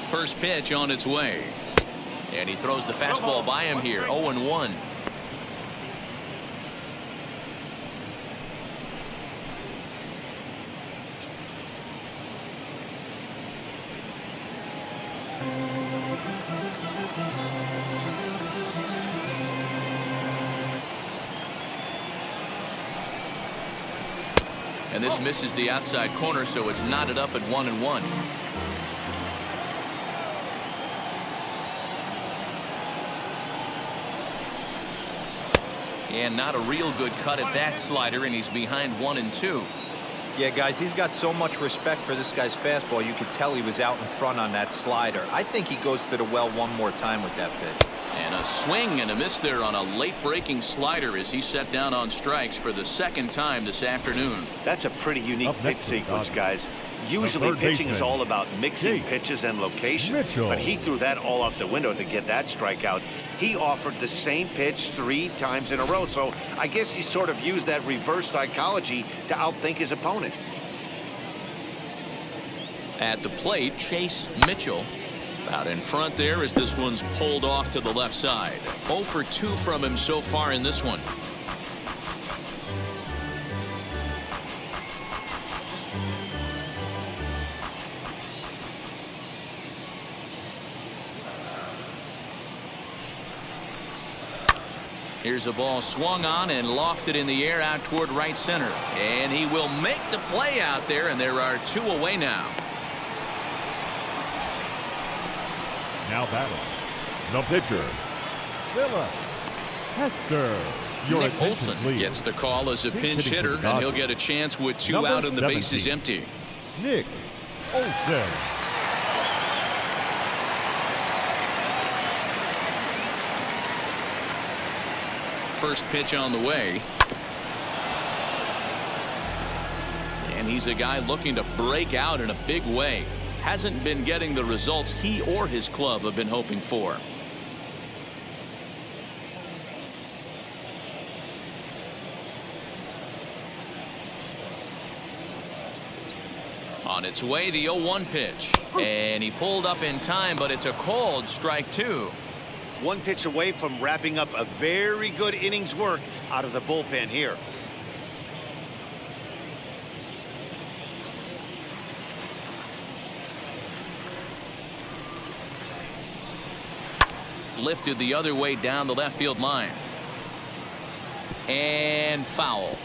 First pitch on its way. And he throws the fastball by him here. 0-1. And this misses the outside corner, so it's knotted up at 1-1. And not a real good cut at that slider, and he's behind 1-2. Yeah, guys, he's got so much respect for this guy's fastball. You could tell he was out in front on that slider. I think he goes to the well one more time with that pitch. And a swing and a miss there on a late breaking slider as he set down on strikes for the 2nd time this afternoon. That's a pretty unique Up pitch next, sequence, Dodgers. guys. Usually third pitching is baseman, all about mixing Chase pitches and location. Mitchell. But he threw that all out the window to get that strikeout. He offered the same pitch 3 times in a row. So I guess he sort of used that reverse psychology to outthink his opponent. At the plate, Chase Mitchell. Out in front there as this one's pulled off to the left side. 0 for 2 from him so far in this one. Here's a ball swung on and lofted in the air out toward right center. And he will make the play out there, and there are 2 away now. Now batting, the pitcher, Philip Hester. Your Nick attention, Olson please. gets the call as a pinch hitting for hitter, the and he'll Dodgers. get a chance with 2 Number out and the bases 17, empty. Nick Olson. First pitch on the way. And he's a guy looking to break out in a big way. Hasn't been getting the results he or his club have been hoping for. On its way, the 0-1 pitch. And he pulled up in time, but it's a called strike 2. 1 pitch away from wrapping up a very good innings work out of the bullpen here. Lifted the other way down the left field line. And foul.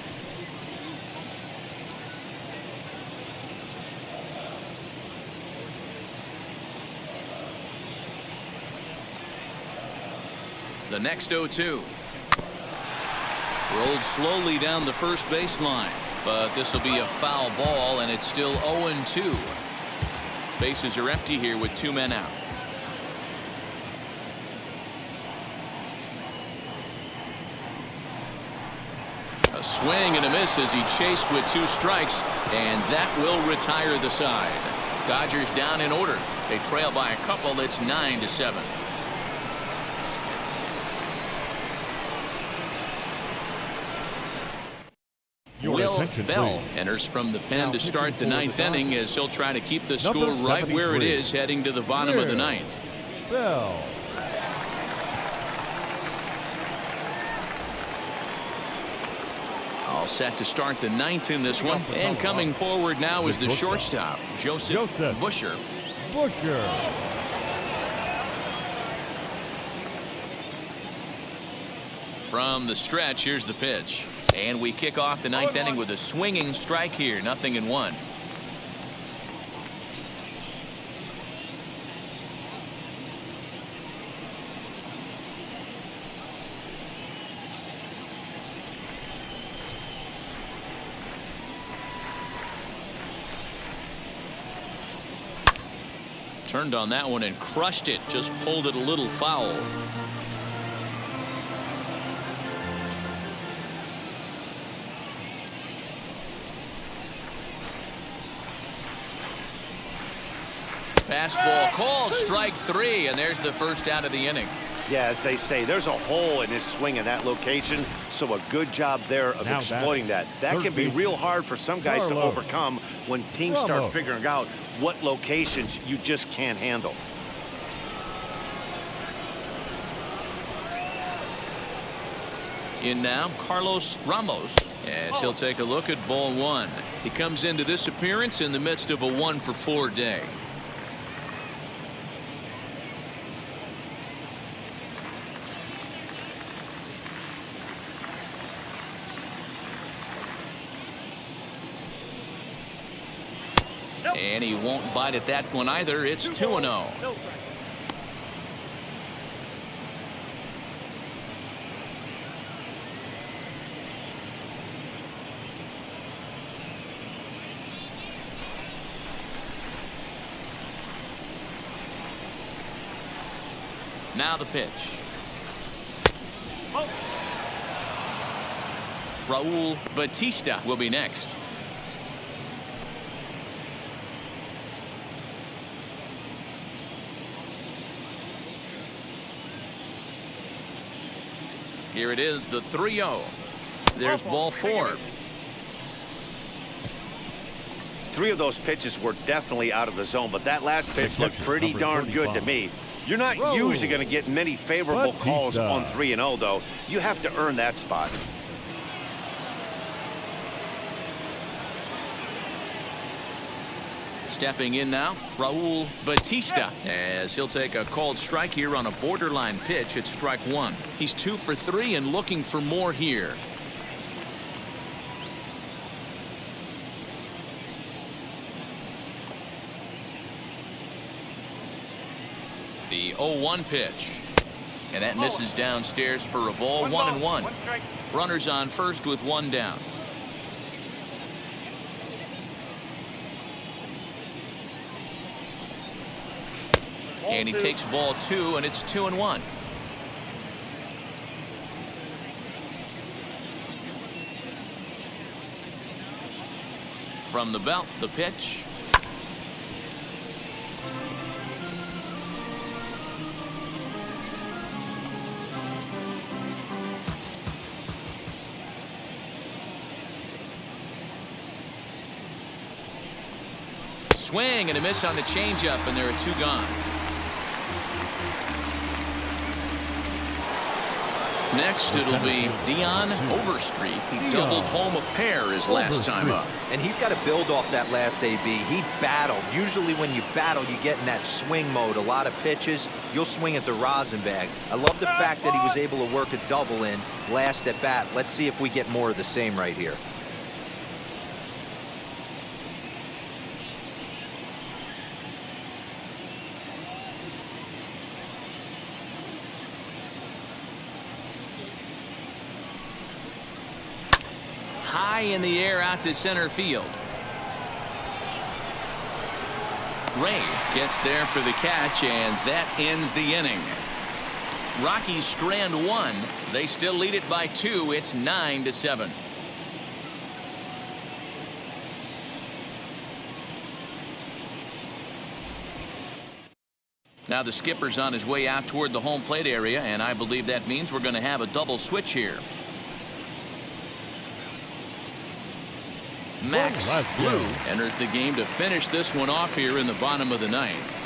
The next 0-2. Rolled slowly down the first baseline, but this will be a foul ball, and it's still 0-2. Bases are empty here with 2 men out. A swing and a miss as he chased with 2 strikes, and that will retire the side. Dodgers down in order. They trail by a couple. It's 9-7. Will Bell enters from the pen to start the 9th inning as he'll try to keep the score right where it is heading to the bottom of the 9th. Bell. All set to start the 9th in this one. And coming forward now is the shortstop, Joseph Busher. From the stretch, here's the pitch. And we kick off the 9th inning with a swinging strike here. 0-1. Turned on that one and crushed it. Just pulled it a little foul. Fastball called, strike 3, and there's the first out of the inning. Yeah, as they say, there's a hole in his swing in that location, so a good job there of Now exploiting that. That can be real hard for some guys to overcome when teams start figuring out what locations you just can't handle. In now, Carlos Ramos, as he'll take a look at ball 1. He comes into this appearance in the midst of a 1-for-4 day. And he won't bite at that one either. It's 2-0. Now the pitch. Raul Batista will be next. Here it is, the 3-0. There's ball 4. 3 of those pitches were definitely out of the zone, but that last pitch looked pretty darn good to me. You're not usually going to get many favorable calls on 3-0, though. You have to earn that spot. Stepping in now, Raul Batista, as he'll take a called strike here on a borderline pitch at strike 1. He's 2 for 3 and looking for more here. The 0-1 pitch. And that misses downstairs for a ball. 1-1. Runners on first with 1 down. And he takes ball 2, and it's 2-1. From the belt, the pitch. Swing and a miss on the changeup, and there are 2 gone. Next, it'll be Dion Overstreet. He doubled home a pair his last time up. And he's got to build off that last AB. He battled. Usually when you battle, you get in that swing mode. A lot of pitches, you'll swing at the rosin bag. I love the fact that he was able to work a double in last at bat. Let's see if we get more of the same right here. High in the air out to center field. Ray gets there for the catch, and that ends the inning. Rockies strand 1. They still lead it by 2. It's 9-7. Now the skipper's on his way out toward the home plate area, and I believe that means we're going to have a double switch here. Max Blue enters the game to finish this one off here in the bottom of the 9th.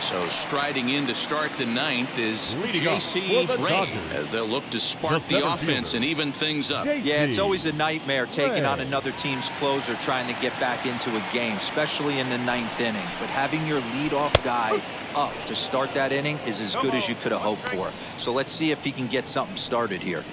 So striding in to start the 9th is J.C. Ray, as they'll look to spark the offense and even things up. Yeah, it's always a nightmare taking on another team's closer trying to get back into a game, especially in the 9th inning. But having your leadoff guy up to start that inning is as good as you could have hoped for. So let's see if he can get something started here.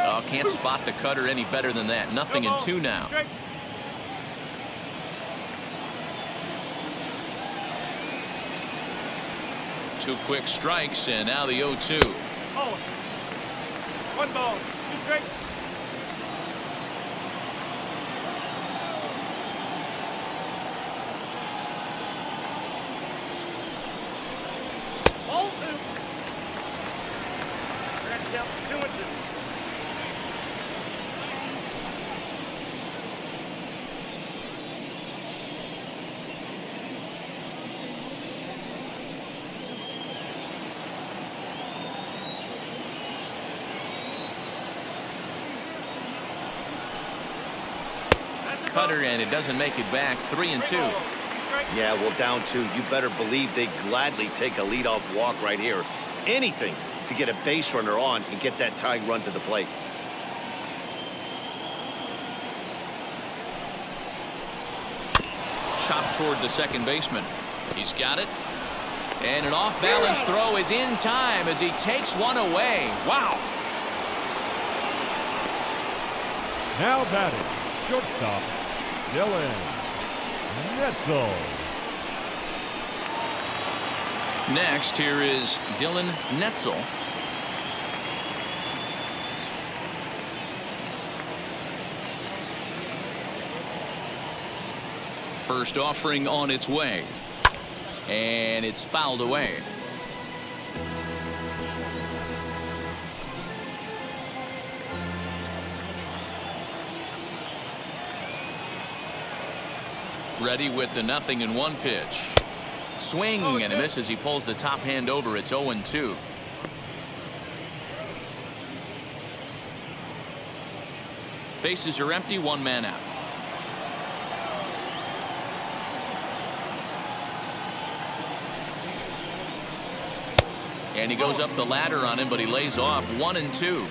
Oh, can't spot the cutter any better than that. 0-2 now. Two quick strikes, and now the 0-2. 1 ball, 2 strikes. Count 2 and 2. Cutter, and it doesn't make it back. 3 and 2. Yeah, well, down 2. You better believe they gladly take a leadoff walk right here. Anything to get a base runner on and get that tying run to the plate. Chopped toward the second baseman. He's got it. And an off-balance throw is in time as he takes one away. Wow. Now batting, shortstop, Dylan Netzel. Next, here is Dylan Netzel. First offering on its way. And it's fouled away. Ready with the 0-1 pitch. Swing and a miss as he pulls the top hand over. It's 0-2. Bases are empty, 1 man out. And he goes up the ladder on him, but he lays off. 1-2.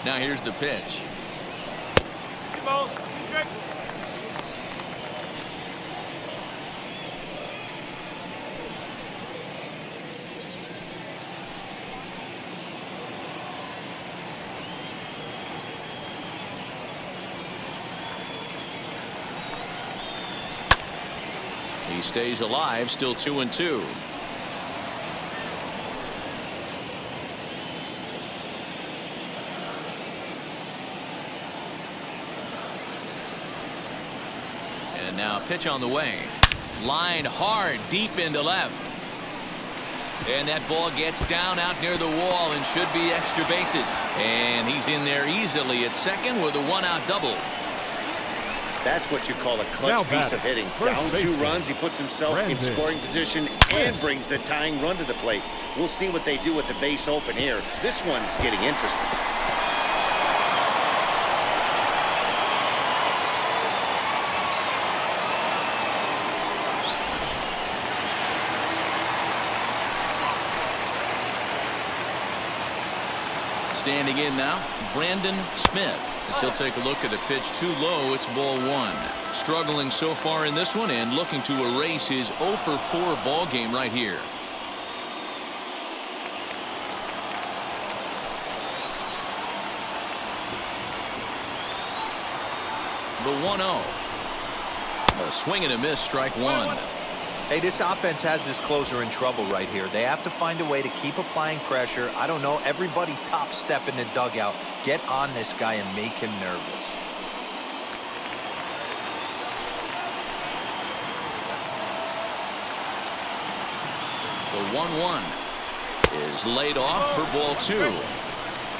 Now here's the pitch. Two balls, strike. He stays alive, still 2-2. And now pitch on the way. Line hard deep into left. And that ball gets down out near the wall and should be extra bases. And he's in there easily at second with a 1-out double. That's what you call a clutch piece of hitting. Down 2 runs, he puts himself in scoring position and brings the tying run to the plate. We'll see what they do with the base open here. This one's getting interesting. Standing in now, Brandon Smith. As he'll take a look at the pitch too low, it's ball 1. Struggling so far in this one and looking to erase his 0-for-4 ball game right here. The 1-0. A swing and a miss, strike 1. Hey, this offense has this closer in trouble right here. They have to find a way to keep applying pressure. I don't know, everybody top step in the dugout. Get on this guy and make him nervous. The 1-1 is laid off for ball 2.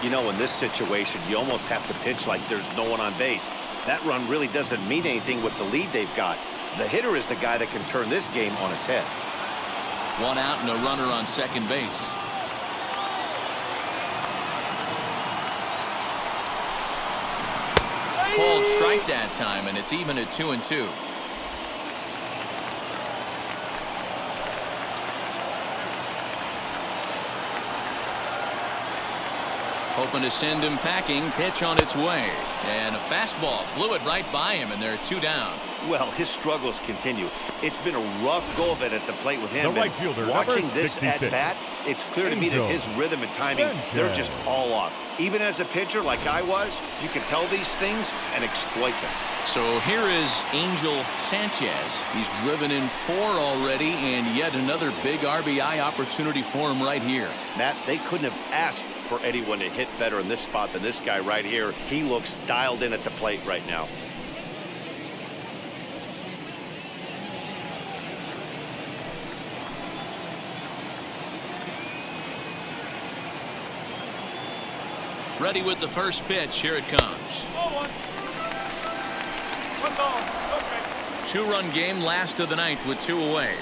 You know, in this situation, you almost have to pitch like there's no one on base. That run really doesn't mean anything with the lead they've got. The hitter is the guy that can turn this game on its head. 1 out and a runner on second base. Called strike that time, and it's even at 2-2. Hoping to send him packing. Pitch on its way. And a fastball blew it right by him, and they're 2 down. Well, his struggles continue. It's been a rough go of it at the plate with him. The right fielder, watching number this 66. at-bat, it's clear to me that his rhythm and timing, they're just all off. Even as a pitcher like I was, you can tell these things and exploit them. So here is Angel Sanchez. He's driven in 4 already, and yet another big RBI opportunity for him right here. Matt, they couldn't have asked for anyone to hit better in this spot than this guy right here. He looks dialed in at the plate right now. Ready with the first pitch. Here it comes. Ball one. One ball. Okay. 2-run game, last of the ninth with 2 away.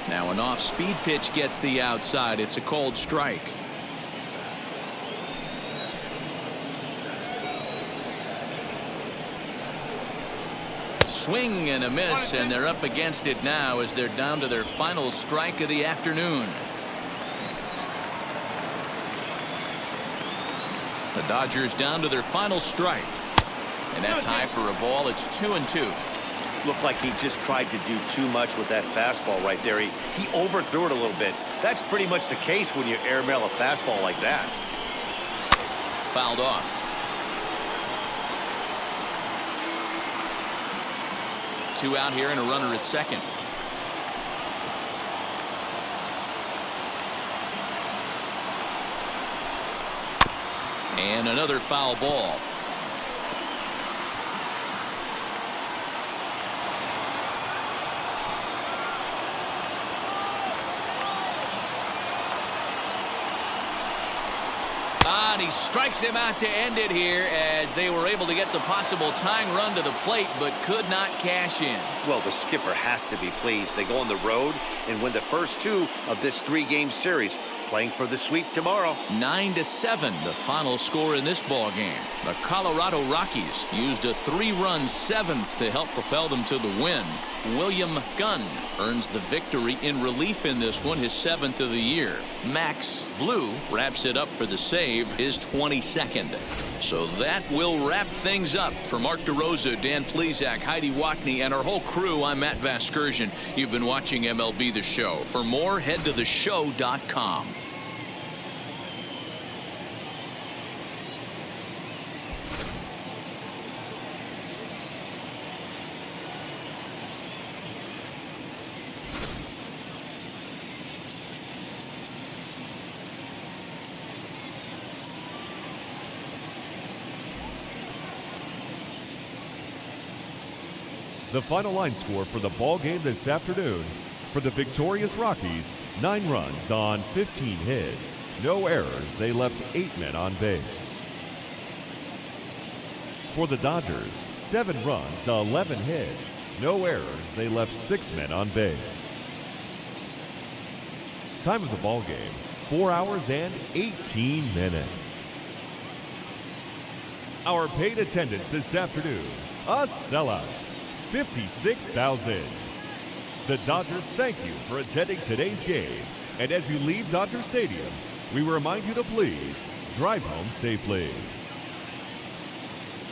Now an off-speed pitch gets the outside. It's a cold strike. Swing and a miss, and they're up against it now as they're down to their final strike of the afternoon. The Dodgers down to their final strike, and that's high for a ball. It's 2-2. Looked like he just tried to do too much with that fastball right there. He overthrew it a little bit. That's pretty much the case when you airmail a fastball like that. Fouled off. Two out here and a runner at second. And another foul ball. And he strikes him out to end it here as they were able to get the possible tying run to the plate but could not cash in. Well, the skipper has to be pleased. They go on the road and win the first 2 of this 3-game series, playing for the sweep tomorrow. 9-7, the final score in this ball game. The Colorado Rockies used a 3-run 7th to help propel them to the win. William Gunn earns the victory in relief in this one, his 7th of the year. Max Blue wraps it up for the save, his 22nd. So that will wrap things up. For Mark DeRosa, Dan Plesac, Heidi Watney, and our whole crew, I'm Matt Vasgersian. You've been watching MLB The Show. For more, head to theshow.com. The final line score for the ball game this afternoon: for the victorious Rockies, 9 runs on 15 hits, no errors. They left 8 men on base. For the Dodgers, 7 runs, 11 hits, no errors. They left 6 men on base. Time of the ball game: 4 hours and 18 minutes. Our paid attendance this afternoon: a sellout, 56,000. The Dodgers thank you for attending today's game. And as you leave Dodger Stadium, we remind you to please drive home safely.